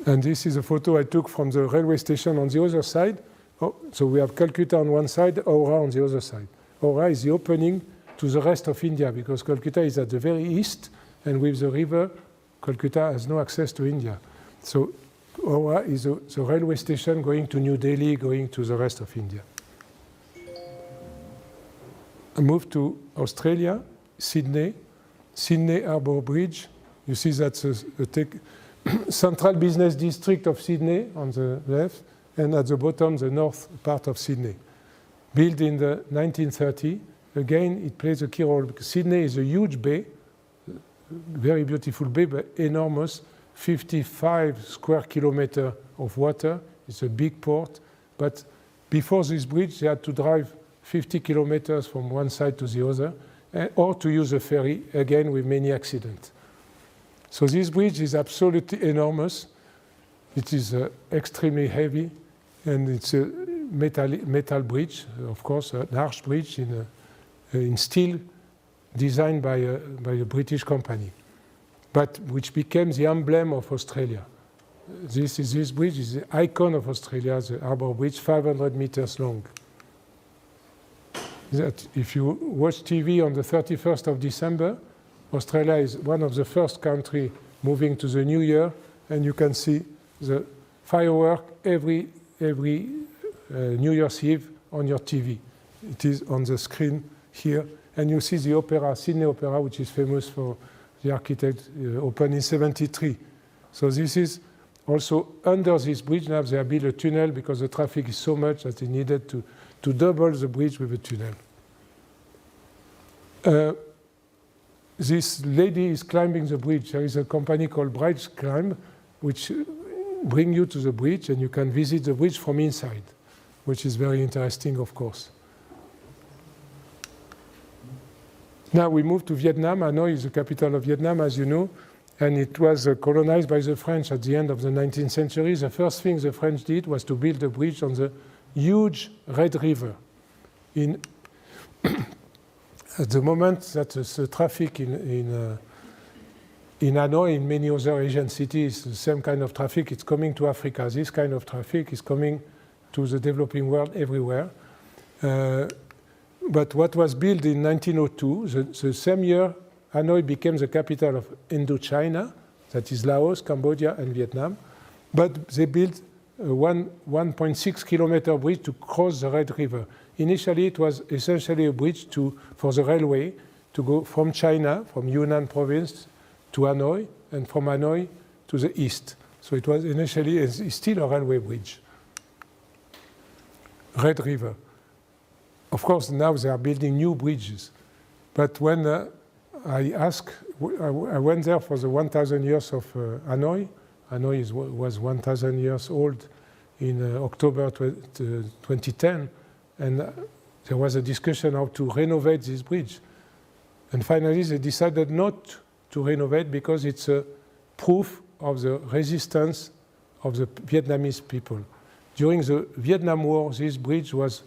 And this is a photo I took from the railway station on the other side. Oh, so we have Calcutta on one side, Howrah on the other side. Howrah is the opening to the rest of India because Calcutta is at the very east, and with the river, Calcutta has no access to India. So Howrah is the railway station going to New Delhi, going to the rest of India. I moved to Australia, Sydney Harbour Bridge. You see that's the central business district of Sydney on the left, and at the bottom, the north part of Sydney. Built in the 1930, again, it plays a key role because Sydney is a huge bay, very beautiful bay, but enormous, 55 square kilometers of water. It's a big port, but before this bridge, they had to drive 50 kilometers from one side to the other, or to use a ferry, again with many accidents. So this bridge is absolutely enormous. It is extremely heavy, and it's a metal bridge, of course, an arch bridge in steel, designed by a British company, but which became the emblem of Australia. This bridge is the icon of Australia, the Harbour Bridge, 500 meters long. That if you watch TV on the 31st of December, Australia is one of the first countries moving to the new year, and you can see the firework every New Year's Eve on your TV. It is on the screen here, and you see the opera, Sydney Opera, which is famous for the architect, opened in '73. So this is also under this bridge. Now they have built a tunnel because the traffic is so much that they needed to double the bridge with a tunnel. This lady is climbing the bridge. There is a company called Bridge Climb, which bring you to the bridge, and you can visit the bridge from inside, which is very interesting, of course. Now we move to Vietnam. Hanoi is the capital of Vietnam, as you know, and it was colonized by the French at the end of the 19th century. The first thing the French did was to build a bridge on the huge Red River. At the moment that the traffic in Hanoi, in many other Asian cities, the same kind of traffic, it's coming to Africa. This kind of traffic is coming to the developing world everywhere. But what was built in 1902, the same year, Hanoi became the capital of Indochina, that is Laos, Cambodia, and Vietnam. But they built a 1.6 kilometer bridge to cross the Red River. Initially, it was essentially a bridge for the railway to go from China, from Yunnan province, to Hanoi, and from Hanoi to the east. So it was initially, it's still a railway bridge. Red River. Of course, now they are building new bridges. But when I went there for the 1,000 years of Hanoi. Hanoi was 1,000 years old in October 2010. And there was a discussion how to renovate this bridge. And finally, they decided not to renovate because it's a proof of the resistance of the Vietnamese people. During the Vietnam War, this bridge was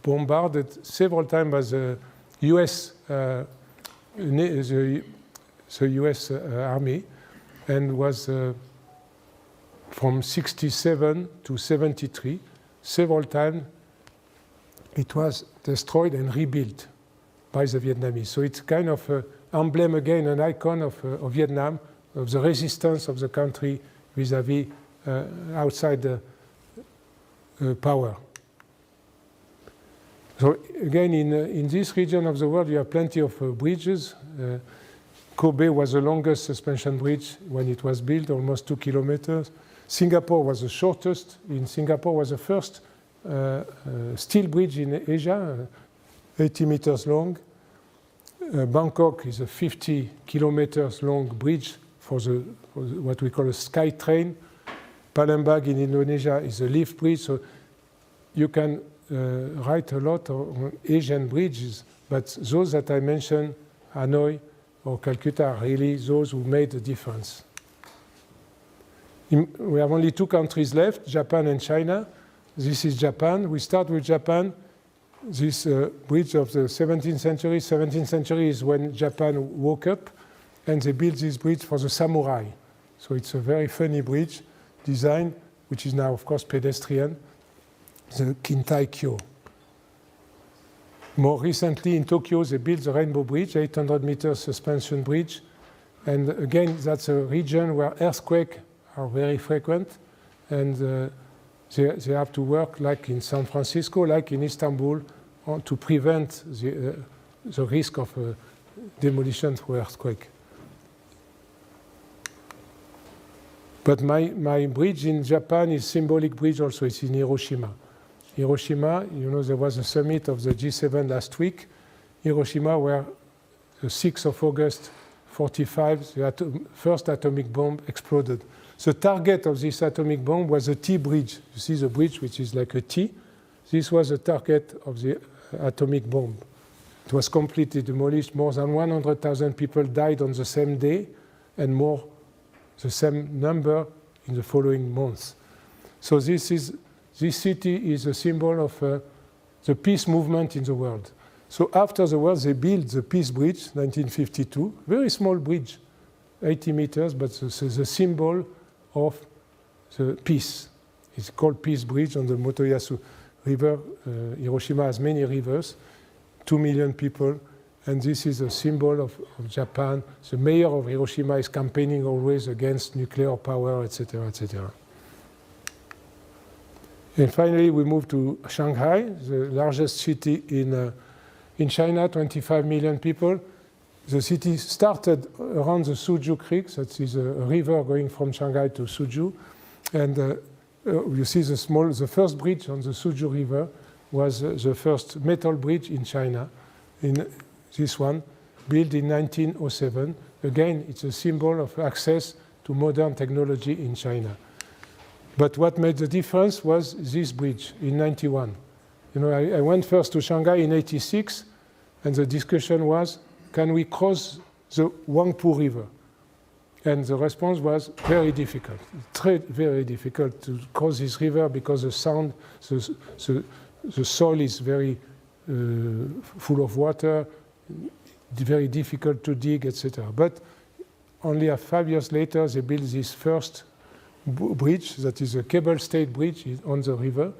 bombarded several times by the US, Army, and was from 67 to 73, several times. It was destroyed and rebuilt by the Vietnamese. So it's kind of an emblem again, an icon of Vietnam, of the resistance of the country vis-à-vis outside power. So again, in this region of the world, you have plenty of bridges. Kobe was the longest suspension bridge when it was built, almost 2 kilometers. Singapore was the shortest. In Singapore was the first steel bridge in Asia, 80 meters long. Bangkok is a 50 kilometers long bridge for what we call a sky train. Palembang in Indonesia is a lift bridge. So you can write a lot on Asian bridges, but those that I mentioned, Hanoi or Calcutta, are really those who made the difference. We have only 2 countries left, Japan and China. This is Japan. We start with Japan. This bridge of the 17th century. 17th century is when Japan woke up, and they built this bridge for the samurai. So it's a very funny bridge design, which is now, of course, pedestrian, the Kintai-kyo. More recently, in Tokyo, they built the Rainbow Bridge, 800 meters suspension bridge. And again, that's a region where earthquakes are very frequent. and they have to work like in San Francisco, like in Istanbul, to prevent the risk of demolition through earthquake. But my bridge in Japan is symbolic bridge also. It's in Hiroshima. Hiroshima, you know, there was a summit of the G7 last week. Hiroshima, where the 6th of August 45, the first atomic bomb exploded. The target of this atomic bomb was a T bridge. You see the bridge, which is like a T. This was the target of the atomic bomb. It was completely demolished. More than 100,000 people died on the same day, and more, the same number in the following months. So this city is a symbol of the peace movement in the world. So after the war, they built the Peace Bridge, 1952, very small bridge, 80 meters, but the symbol of the peace. It's called Peace Bridge on the Motoyasu River. Hiroshima has many rivers, 2 million people, and this is a symbol of Japan. The mayor of Hiroshima is campaigning always against nuclear power, etc., etc. And finally, we move to Shanghai, the largest city in China, 25 million people. The city started around the Suju Creek, that is a river going from Shanghai to Suju. And you see the first bridge on the Suju River was the first metal bridge in China, in this one, built in 1907. Again, it's a symbol of access to modern technology in China. But what made the difference was this bridge in 91. You know, I went first to Shanghai in 86, and the discussion was, can we cross the Huangpu River? And the response was very difficult, very difficult to cross this river because the soil is very full of water, very difficult to dig, etc. But only 5 years later, they built this first bridge, that is a cable-stayed bridge on the river,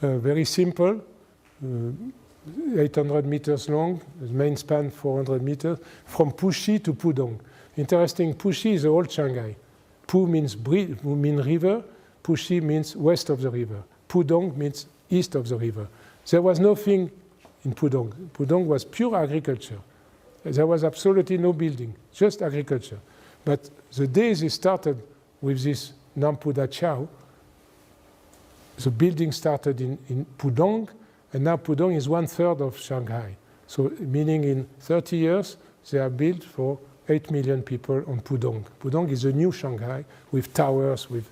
very simple, 800 meters long, the main span 400 meters, from Puxi to Pudong. Interesting, Puxi is the old Shanghai. Pu means river, Puxi means west of the river. Pudong means east of the river. There was nothing in Pudong. Pudong was pure agriculture. There was absolutely no building, just agriculture. But the day they started with this Nampu Da Chao, the building started in Pudong, and now Pudong is 1/3 of Shanghai. So meaning in 30 years, they are built for 8 million people on Pudong. Pudong is a new Shanghai with towers, with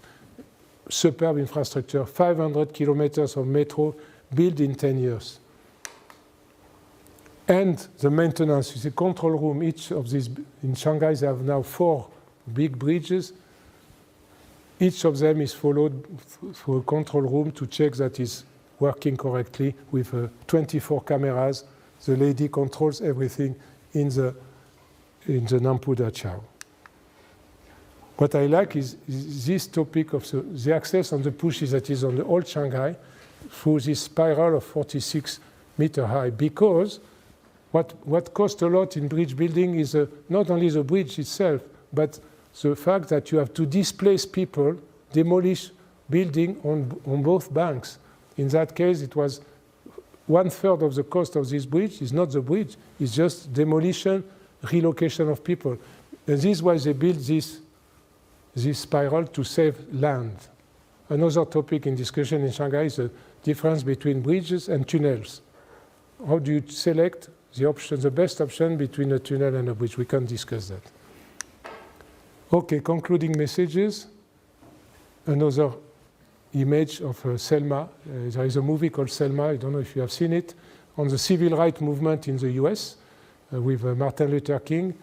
superb infrastructure, 500 kilometers of metro built in 10 years. And the maintenance is a control room. Each of these, in Shanghai, they have now 4 big bridges. Each of them is followed through a control room to check that it's working correctly with 24 cameras. The lady controls everything in the Nampu Da Chao. What I like is this topic of the access on the Puxi that is on the old Shanghai through this spiral of 46 meter high, because what costs a lot in bridge building is not only the bridge itself, but the fact that you have to displace people, demolish building on both banks. In that case, it was 1/3 of the cost of this bridge is not the bridge, it's just demolition, relocation of people. And this is why they built this spiral to save land. Another topic in discussion in Shanghai is the difference between bridges and tunnels. How do you select the best option between a tunnel and a bridge? We can discuss that. Okay, concluding messages. Another image of Selma. There is a movie called Selma, I don't know if you have seen it, on the civil rights movement in the US with Martin Luther King.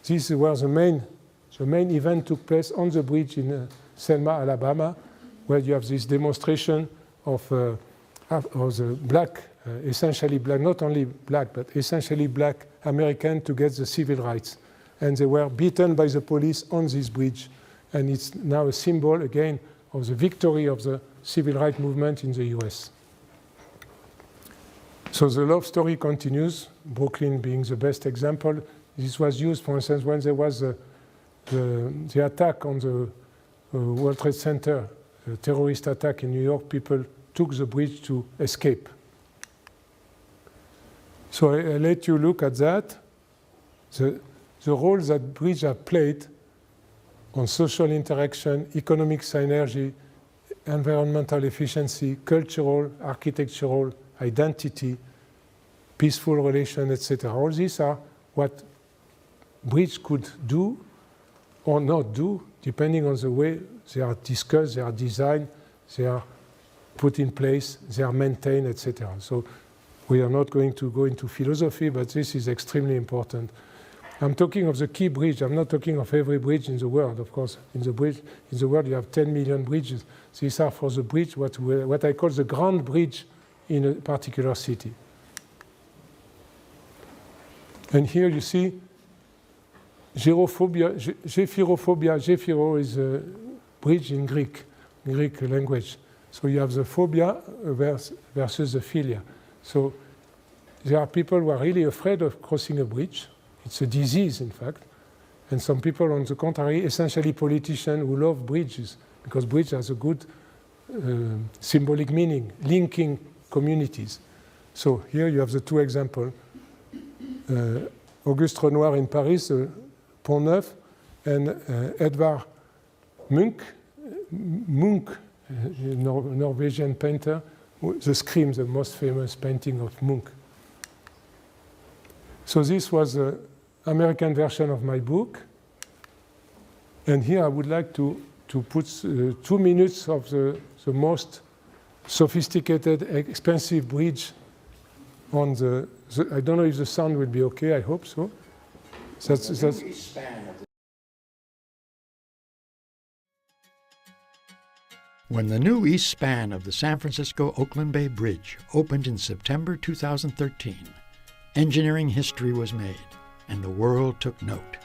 This is where the main event took place on the bridge in Selma, Alabama, where you have this demonstration of the black, essentially black, not only black, but essentially black American to get the civil rights. And they were beaten by the police on this bridge. And it's now a symbol, again, of the victory of the civil rights movement in the US. So the love story continues, Brooklyn being the best example. This was used, for instance, when there was the attack on the World Trade Center terrorist attack in New York, people took the bridge to escape. So I let you look at that. The role that bridges have played on social interaction, economic synergy, environmental efficiency, cultural, architectural, identity, peaceful relation, etc. All these are what bridge could do or not do, depending on the way they are discussed, they are designed, they are put in place, they are maintained, etc. So we are not going to go into philosophy, but this is extremely important. I'm talking of the key bridge. I'm not talking of every bridge in the world. Of course, in the world you have 10 million bridges. These are for the bridge, what I call the grand bridge in a particular city. And here you see gyrophobia, Gephyrophobia. Gephiro is a bridge in Greek language. So you have the phobia versus the philia. So there are people who are really afraid of crossing a bridge. It's a disease, in fact. And some people, on the contrary, essentially politicians who love bridges, because bridge has a good symbolic meaning, linking communities. So here you have the two examples. Auguste Renoir in Paris, Pont Neuf, and Edvard Munch, a Norwegian painter, the Scream, the most famous painting of Munch. So this was the American version of my book. And here I would like to put 2 minutes of the most sophisticated, expensive bridge on the I don't know if the sound will be okay, I hope so. When the new east span of the San Francisco-Oakland Bay Bridge opened in September 2013, engineering history was made, and the world took note.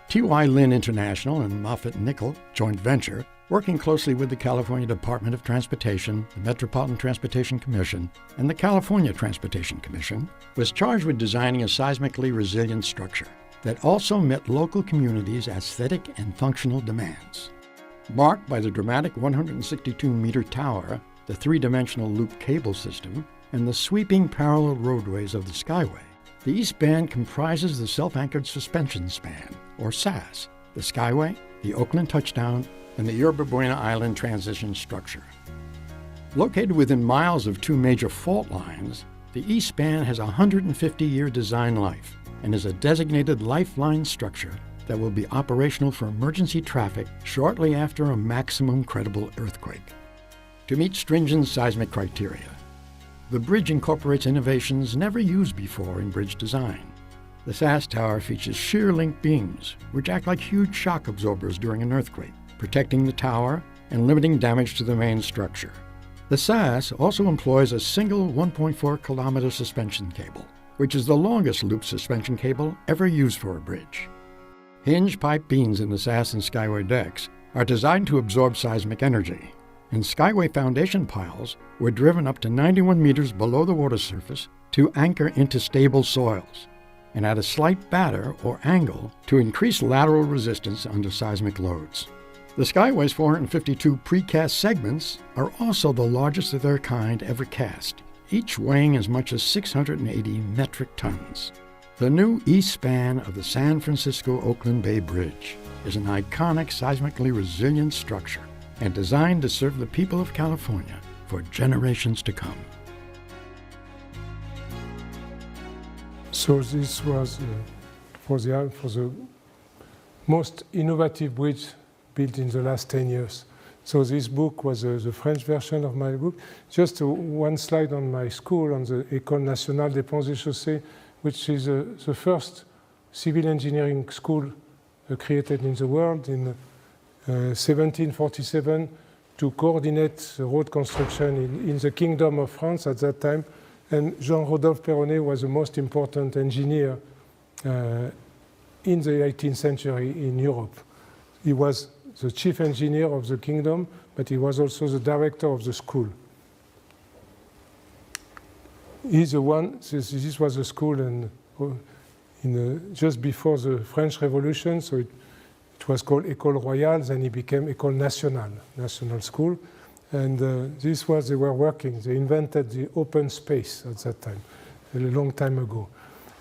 T.Y. Lin International and Moffitt Nickel joint venture, working closely with the California Department of Transportation, the Metropolitan Transportation Commission, and the California Transportation Commission, was charged with designing a seismically resilient structure that also met local communities' aesthetic and functional demands. Marked by the dramatic 162-meter tower, the three-dimensional loop cable system, and the sweeping parallel roadways of the Skyway, the East Span comprises the self-anchored suspension span, or SAS, the Skyway, the Oakland Touchdown, and the Yerba Buena Island transition structure. Located within miles of two major fault lines, the East Span has a 150-year design life and is a designated lifeline structure that will be operational for emergency traffic shortly after a maximum credible earthquake. To meet stringent seismic criteria, the bridge incorporates innovations never used before in bridge design. The SAS tower features shear link beams, which act like huge shock absorbers during an earthquake, protecting the tower and limiting damage to the main structure. The SAS also employs a single 1.4-kilometer suspension cable, which is the longest loop suspension cable ever used for a bridge. Hinge pipe beams in the SAS and Skyway decks are designed to absorb seismic energy, and Skyway foundation piles were driven up to 91 meters below the water surface to anchor into stable soils, and add a slight batter or angle to increase lateral resistance under seismic loads. The Skyway's 452 precast segments are also the largest of their kind ever cast, each weighing as much as 680 metric tons. The new east span of the San Francisco-Oakland Bay Bridge is an iconic seismically resilient structure and designed to serve the people of California for generations to come. So this was for the most innovative bridge built in the last 10 years. So this book was the French version of my book. Just one slide on my school, on the École Nationale des Ponts et Chaussées, which is the first civil engineering school created in the world in 1747 to coordinate the road construction in the Kingdom of France at that time. And Jean-Rodolphe Perronnet was the most important engineer in the 18th century in Europe. He was the chief engineer of the kingdom, but he was also the director of the school. He's the one, this was a school just before the French Revolution, so it was called École Royale, then it became École Nationale, national school. And this was they were working. They invented the open space at that time, a long time ago.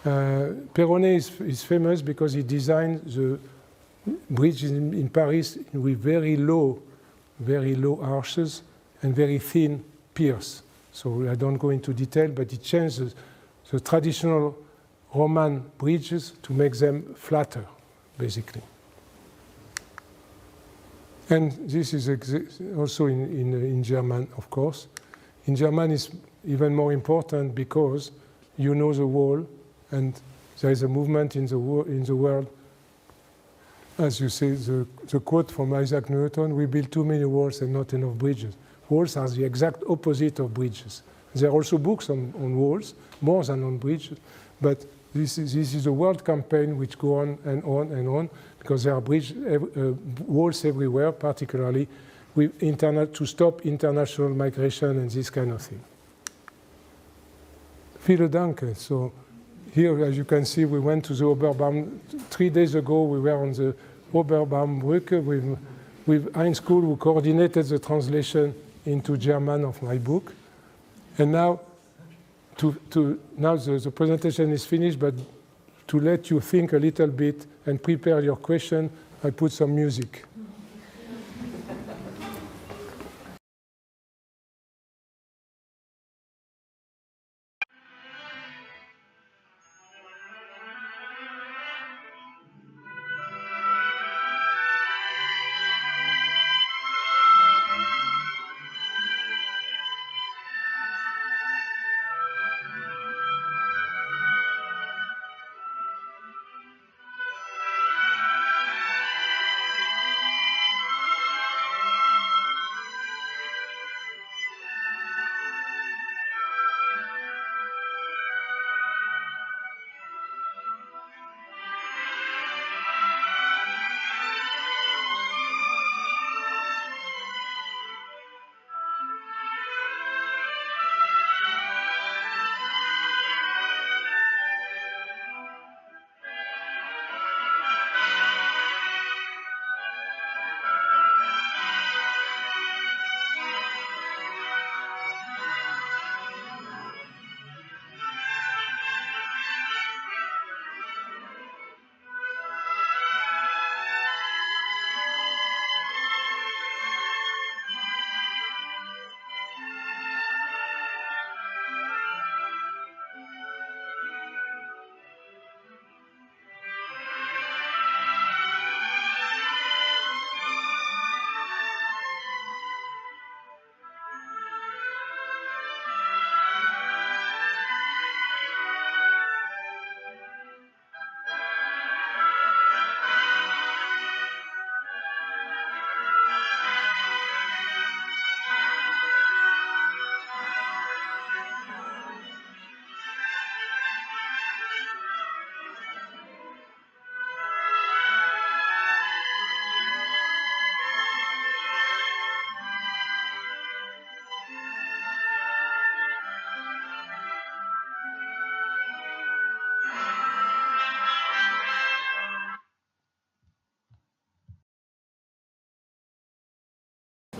Perronnet is famous because he designed the bridge in Paris with very low arches and very thin piers. So I don't go into detail, but he changed the traditional Roman bridges to make them flatter, basically. And this is also in German, of course. In German, it's even more important because you know the wall, and there is a movement in the world. As you say, the quote from Isaac Newton, we build too many walls and not enough bridges. Walls are the exact opposite of bridges. There are also books on walls, more than on bridges, but this is a world campaign which go on and on and on, because there are walls everywhere, particularly with to stop international migration and this kind of thing. Vielen Dank. So here, as you can see, we went to the Oberbaum. 3 days ago, we were on the Oberbaumbrücke with Heinz Kuhl, who coordinated the translation into German of my book. And now, now the presentation is finished, but to let you think a little bit and prepare your question, I put some music.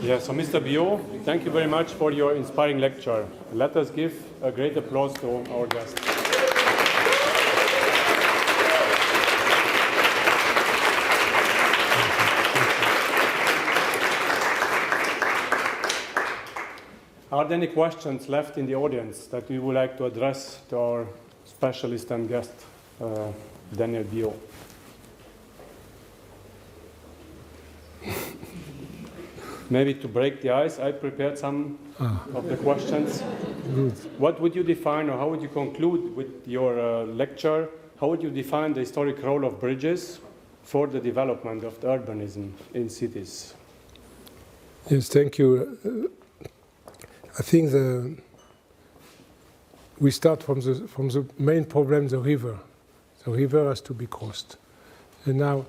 Yeah, so Mr. Biau, thank you very much for your inspiring lecture. Let us give a great applause to our guest. Are there any questions left in the audience that we would like to address to our specialist and guest, Daniel Biau? Maybe to break the ice, I prepared some of the questions. Good. What would you define, or how would you conclude with your lecture? How would you define the historic role of bridges for the development of the urbanism in cities? Yes, thank you. I think we start from the main problem, the river. The river has to be crossed. And now,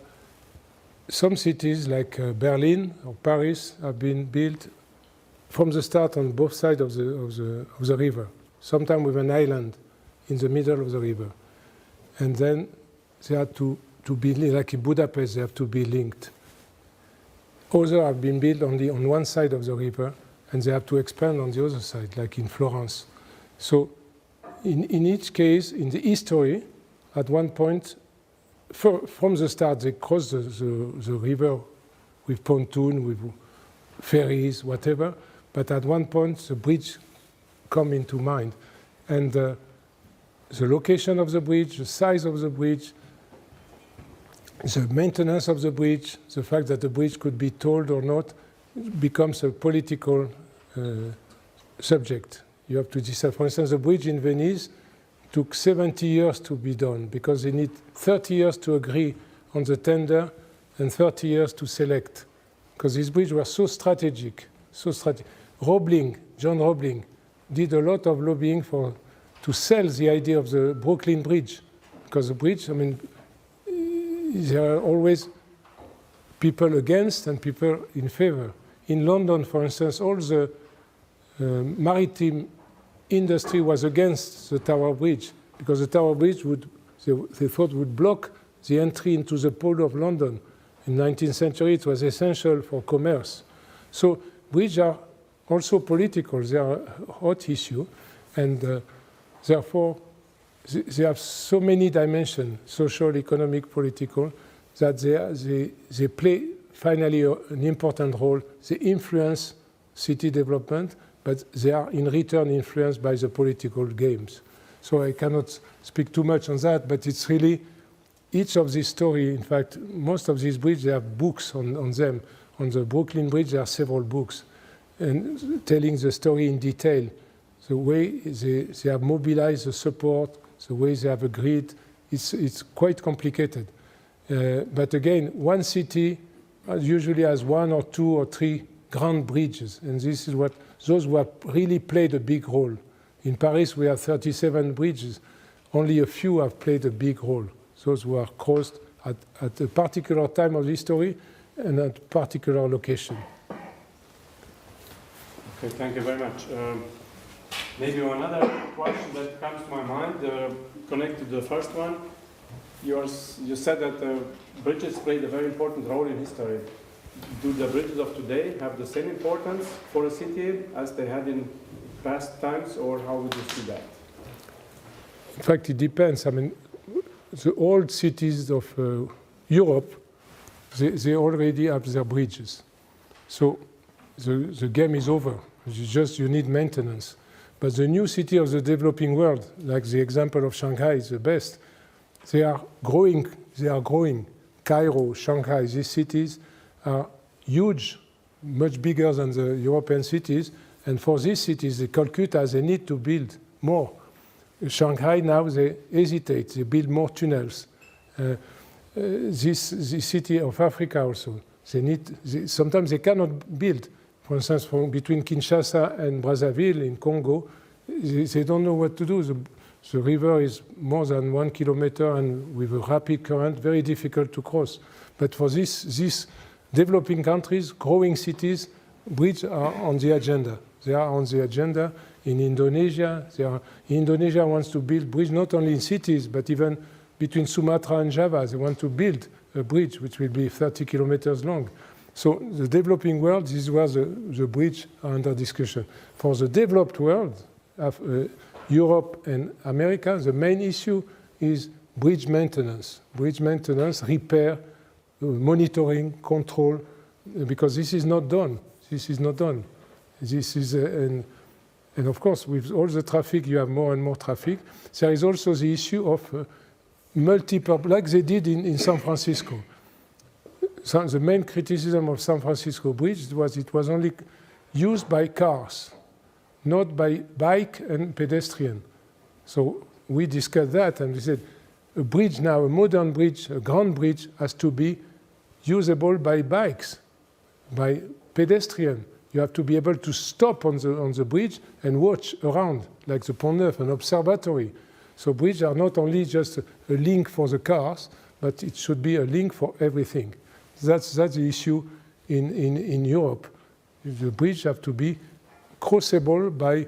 some cities like Berlin or Paris have been built from the start on both sides of the river, sometimes with an island in the middle of the river. And then they had to be, like in Budapest, they have to be linked. Others have been built only on one side of the river, and they have to expand on the other side, like in Florence. So in each case, in the history, at one point, from the start, they cross the river with pontoon, with ferries, whatever, but at one point, the bridge come into mind. And the location of the bridge, the size of the bridge, the maintenance of the bridge, the fact that the bridge could be tolled or not, becomes a political subject. You have to decide. For instance, the bridge in Venice took 70 years to be done because they need 30 years to agree on the tender and 30 years to select. Because these bridges were so strategic, so strategic. John Roebling, did a lot of lobbying to sell the idea of the Brooklyn Bridge. Because the bridge, I mean, there are always people against and people in favor. In London, for instance, all the maritime industry was against the Tower Bridge because the Tower Bridge they thought would block the entry into the port of London. In the 19th century, it was essential for commerce. So bridges are also political. They are a hot issue, and therefore they have so many dimensions, social, economic, political, that they play finally an important role. They influence city development, but they are in return influenced by the political games. So I cannot speak too much on that, but it's really each of these stories. In fact, most of these bridges, they have books on them. On the Brooklyn Bridge, there are several books and telling the story in detail, the way they have mobilized the support, the way they have agreed. It's quite complicated. But again, one city usually has 1 or 2 or 3 grand bridges, and this is what those who have really played a big role. In Paris, we have 37 bridges. Only a few have played a big role. Those who are crossed at a particular time of history and at a particular location. Okay, thank you very much. Maybe another question that comes to my mind, connected to the first one. You said that bridges played a very important role in history. Do the bridges of today have the same importance for a city as they had in past times, or how would you see that? In fact, it depends. I mean, the old cities of Europe, they already have their bridges. So the game is over. You need maintenance. But the new city of the developing world, like the example of Shanghai is the best, they are growing. Cairo, Shanghai, these cities are huge, much bigger than the European cities. And for these cities, the Calcutta, they need to build more. Shanghai now, they hesitate. They build more tunnels. This city of Africa also, sometimes they cannot build. For instance, between Kinshasa and Brazzaville in Congo, they don't know what to do. The river is more than 1 kilometer and with a rapid current, very difficult to cross. But for these developing countries, growing cities, bridges are on the agenda. They are on the agenda in Indonesia. Indonesia wants to build bridge not only in cities, but even between Sumatra and Java. They want to build a bridge which will be 30 kilometers long. So the developing world, this is where the bridge are under discussion. For the developed world, Europe and America, the main issue is bridge maintenance, repair, monitoring, control, because this is not done. And of course, with all the traffic, you have more and more traffic. There is also the issue of multi-purpose, like they did in San Francisco. So the main criticism of San Francisco Bridge was it was only used by cars, not by bike and pedestrian. So we discussed that and we said a bridge now, a modern bridge, a grand bridge, has to be usable by bikes, by pedestrian. You have to be able to stop on the bridge and watch around, like the Pont Neuf, an observatory. So bridges are not only just a link for the cars, but it should be a link for everything. That's the issue in Europe. The bridges have to be crossable by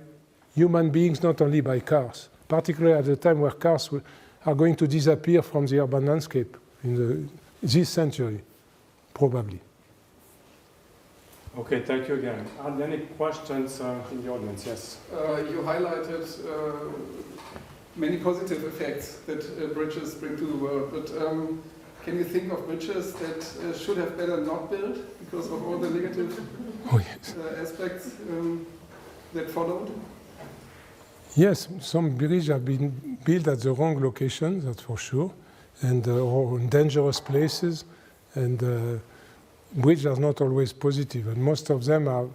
human beings, not only by cars, particularly at the time where cars are going to disappear from the urban landscape in this century, probably. Okay, thank you again. Are there any questions in the audience? Yes. You highlighted many positive effects that bridges bring to the world, but can you think of bridges that should have better not built because of all the negative aspects that followed? Yes, some bridges have been built at the wrong location, that's for sure, and or in dangerous places, and bridges are not always positive, and most of them are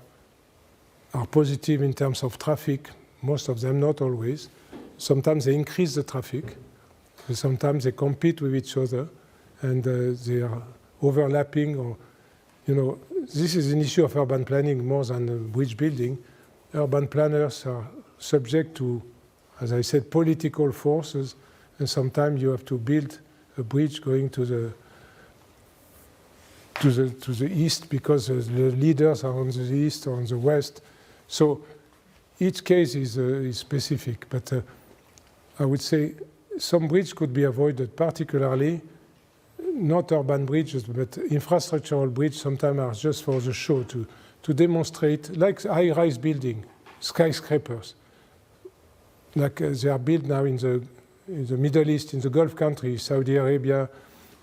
positive in terms of traffic, most of them not always. Sometimes they increase the traffic, sometimes they compete with each other, and they are overlapping, or, you know, this is an issue of urban planning more than bridge building. Urban planners are subject to, as I said, political forces, and sometimes you have to build a bridge going to the east because the leaders are on the east or on the west. So each case is specific, but I would say some bridges could be avoided, particularly not urban bridges, but infrastructural bridges sometimes are just for the show, to demonstrate, like high-rise building, skyscrapers, like they are built now in the Middle East, in the Gulf countries, Saudi Arabia,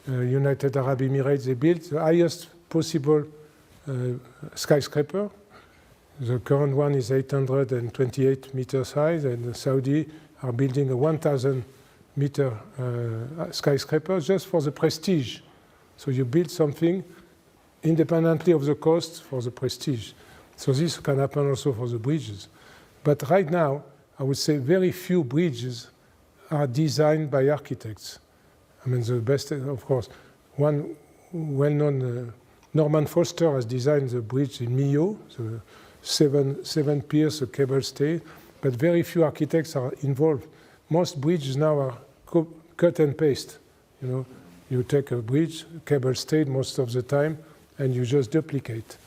United Arab Emirates. They built the highest possible skyscraper. The current one is 828 meters high, and Saudi are building a 1,000-meter skyscraper just for the prestige. So you build something independently of the cost for the prestige. So this can happen also for the bridges. But right now, I would say very few bridges are designed by architects. I mean, the best, of course, one well-known, Norman Foster has designed the bridge in Millau, the seven piers, a cable stay, but very few architects are involved. Most bridges now are cut and paste. You know, you take a bridge, cable stayed most of the time, and you just duplicate.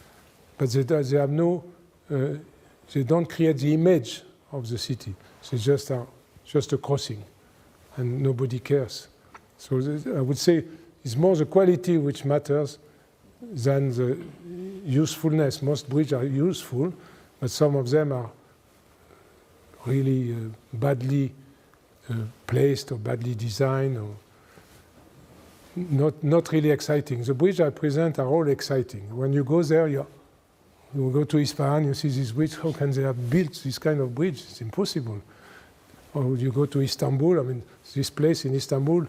But they have no, they don't create the image of the city. They just are just a crossing, and nobody cares. So I would say it's more the quality which matters than the usefulness. Most bridges are useful, but some of them are really badly placed or badly designed, or not really exciting. The bridges I present are all exciting. When you go there, you go to Isfahan, you see this bridge. How can they have built this kind of bridge? It's impossible. Or you go to Istanbul. I mean, this place in Istanbul,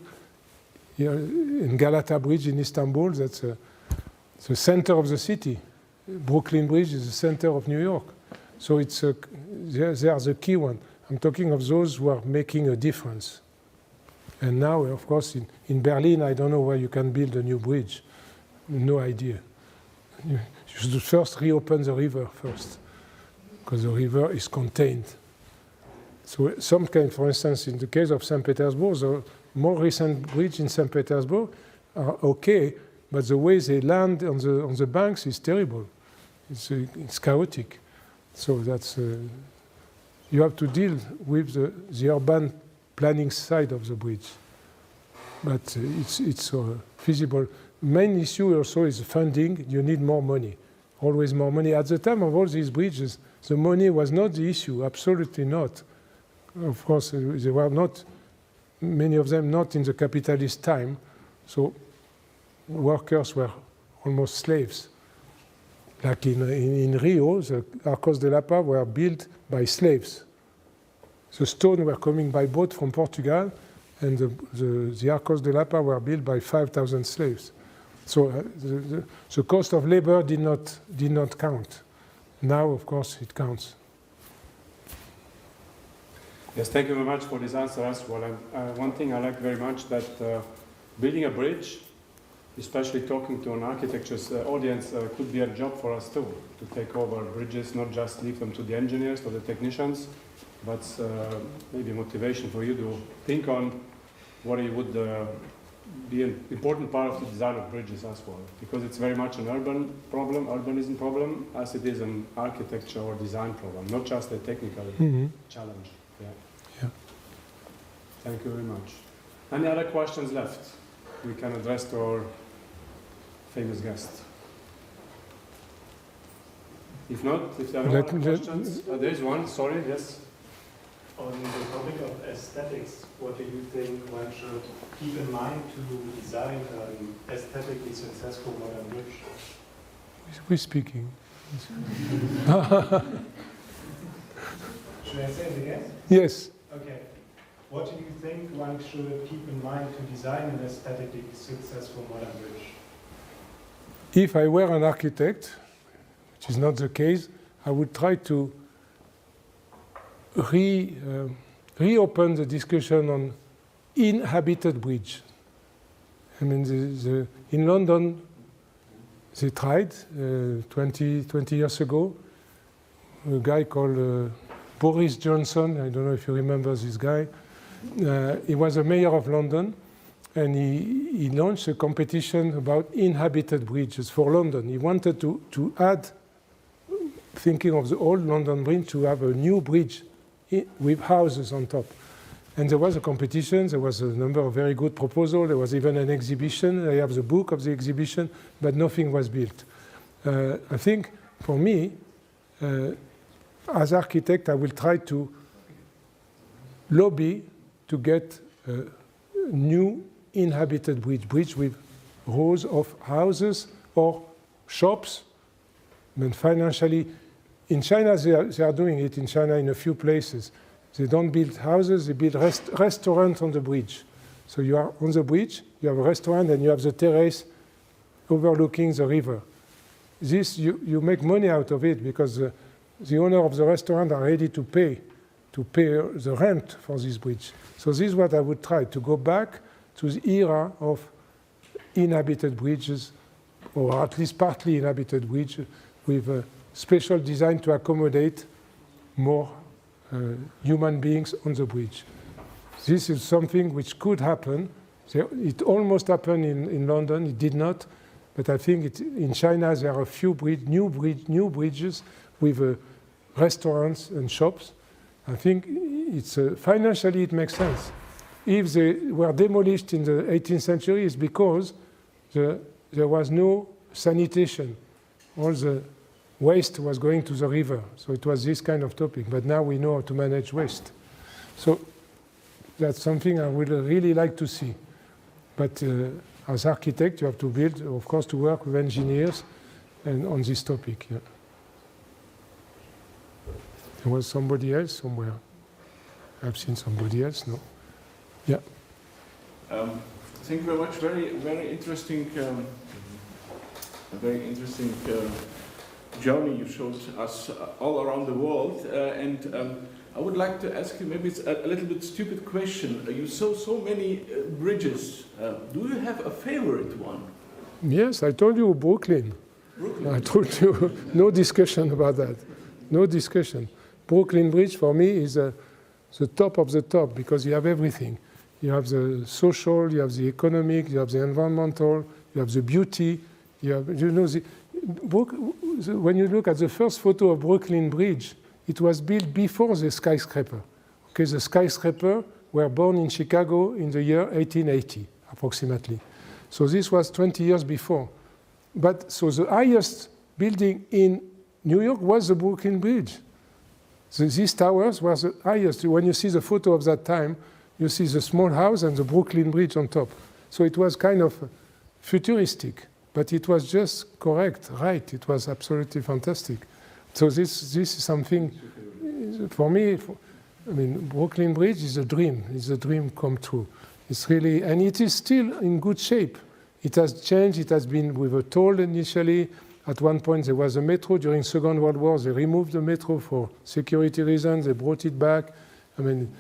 in Galata Bridge in Istanbul, that's the center of the city. Brooklyn Bridge is the center of New York. So it's they are the key one. I'm talking of those who are making a difference. And now, of course, in Berlin, I don't know where you can build a new bridge. No idea. You should first reopen the river first, because the river is contained. So some kind, for instance, in the case of St. Petersburg, the more recent bridge in St. Petersburg are okay, but the way they land on the banks is terrible. It's chaotic. So that's you have to deal with the urban planning side of the bridge. But it's feasible. Main issue also is funding. You need more money, always more money. At the time of all these bridges, the money was not the issue, absolutely not. Of course, they were not, many of them not in the capitalist time, so workers were almost slaves. Like in Rio, the Arcos de Lapa were built by slaves. The stone were coming by boat from Portugal, and the Arcos de Lapa were built by 5,000 slaves. So the cost of labor did not count. Now, of course, it counts. Yes, thank you very much for this answer as well. And one thing I like very much that building a bridge, especially talking to an architecture's audience, could be a job for us too, to take over bridges, not just leave them to the engineers or the technicians, but maybe motivation for you to think on what it would be an important part of the design of bridges as well, because it's very much an urbanism problem, as it is an architecture or design problem, not just a technical challenge. Yeah. Thank you very much. Any other questions left we can address to our famous guest? If not, if there are no other questions, there is one, sorry, yes. On the topic of aesthetics, what do you think one should keep in mind to design an aesthetically successful modern bridge? Who's speaking? Should I say it again? Yes. Okay. What do you think one should keep in mind to design an aesthetically successful modern bridge? If I were an architect, which is not the case, I would try to reopen the discussion on inhabited bridge. I mean, in London, they tried 20 years ago. A guy called Boris Johnson, I don't know if you remember this guy. He was the mayor of London, and he launched a competition about inhabited bridges for London. He wanted to add, thinking of the old London Bridge, to have a new bridge with houses on top. And there was a competition, there was a number of very good proposals, there was even an exhibition. I have the book of the exhibition, but nothing was built. I think, for me, as architect, I will try to lobby to get a new inhabited bridge with rows of houses or shops. I mean, financially, in China, they are doing it in China in a few places. They don't build houses, they build restaurants on the bridge. So you are on the bridge, you have a restaurant, and you have the terrace overlooking the river. This, you make money out of it because the owner of the restaurant are ready to pay the rent for this bridge. So this is what I would try, to go back to the era of inhabited bridges, or at least partly inhabited bridges, with a special design to accommodate more human beings on the bridge. This is something which could happen. It almost happened in London, it did not, but I think in China there are a few new bridges with restaurants and shops. I think financially it makes sense. If they were demolished in the 18th century, it's because there was no sanitation. All the waste was going to the river. So it was this kind of topic. But now we know how to manage waste. So that's something I would really like to see. But as architect, you have to build, of course, to work with engineers and on this topic. Yeah. There was somebody else somewhere. I've seen somebody else, no? Yeah. Thank you very much. Very interesting, journey you showed us all around the world. I would like to ask you, maybe it's a little bit stupid question. You saw so many bridges. Do you have a favorite one? Yes, I told you Brooklyn. I told you, no discussion about that. No discussion. Brooklyn Bridge for me is the top of the top because you have everything. You have the social, you have the economic, you have the environmental, you have the beauty. You have, when you look at the first photo of Brooklyn Bridge, it was built before the skyscraper. Okay, the skyscraper were born in Chicago in the year 1880, approximately. So this was 20 years before. But so the highest building in New York was the Brooklyn Bridge. So these towers were the highest. When you see the photo of that time, you see the small house and the Brooklyn Bridge on top. So it was kind of futuristic, but it was just correct, right? It was absolutely fantastic. So this is something, for me, I mean, Brooklyn Bridge is a dream. It's a dream come true. It's really, and it is still in good shape. It has changed. It has been with a toll initially. At one point, there was a metro. During Second World War, they removed the metro for security reasons. They brought it back. I mean,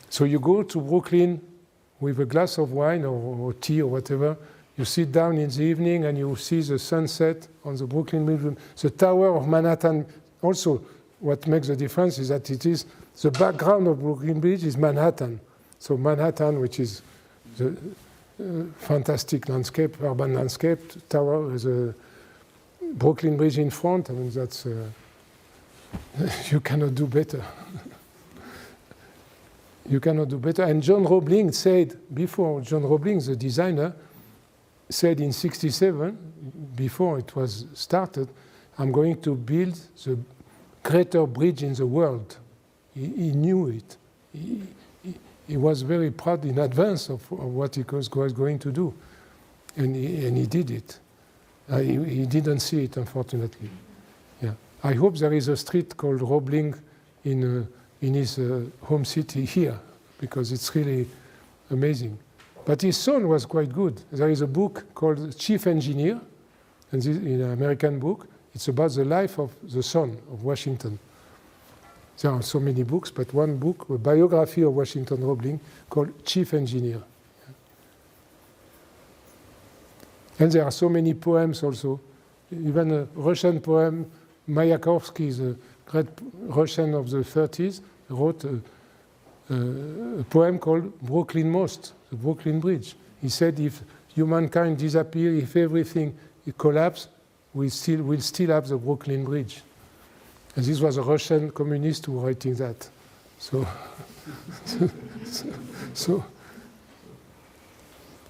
so you go to Brooklyn with a glass of wine or tea or whatever. You sit down in the evening and you see the sunset on the Brooklyn Bridge. The Tower of Manhattan. Also, what makes the difference is that it is the background of Brooklyn Bridge is Manhattan. So Manhattan, which is the fantastic landscape, urban landscape. Tower is a Brooklyn Bridge in front. I mean, that's you cannot do better. You cannot do better. And John Roebling said before. John Roebling, the designer, said in '67, before it was started, I'm going to build the greatest bridge in the world. He knew it. He was very proud in advance of what he was going to do. And he did it. He didn't see it, unfortunately. Yeah. I hope there is a street called Roebling in his home city here, because it's really amazing. But his son was quite good. There is a book called Chief Engineer, and this is an American book. It's about the life of the son of Washington. There are so many books, but one book, a biography of Washington Roebling, called Chief Engineer. And there are so many poems also. Even a Russian poem, Mayakovsky, the great Russian of the 30s, wrote a poem called Brooklyn Most, the Brooklyn Bridge. He said if humankind disappear, if everything collapses, we'll still have the Brooklyn Bridge. And this was a Russian communist who was writing that. So, so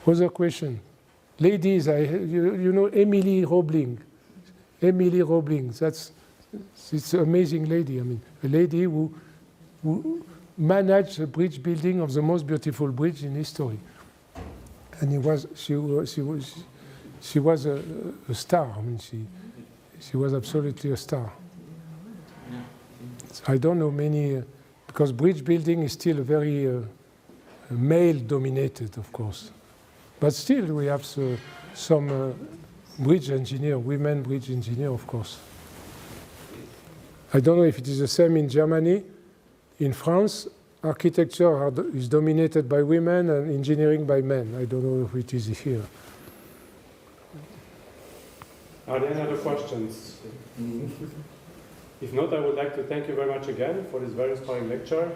other question. Ladies, you know Emily Roebling. Emily Roebling, it's an amazing lady. I mean, a lady who managed the bridge building of the most beautiful bridge in history. And she was a star. I mean, she was absolutely a star. I don't know many, because bridge building is still very male-dominated, of course. But still, we have some bridge engineer, women bridge engineer, of course. I don't know if it is the same in Germany. In France, architecture is dominated by women and engineering by men. I don't know if it is here. Are there any other questions? If not, I would like to thank you very much again for this very inspiring lecture.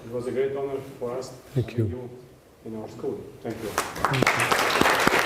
It was a great honor for us Thank you. having you in our school. Thank you. Thank you.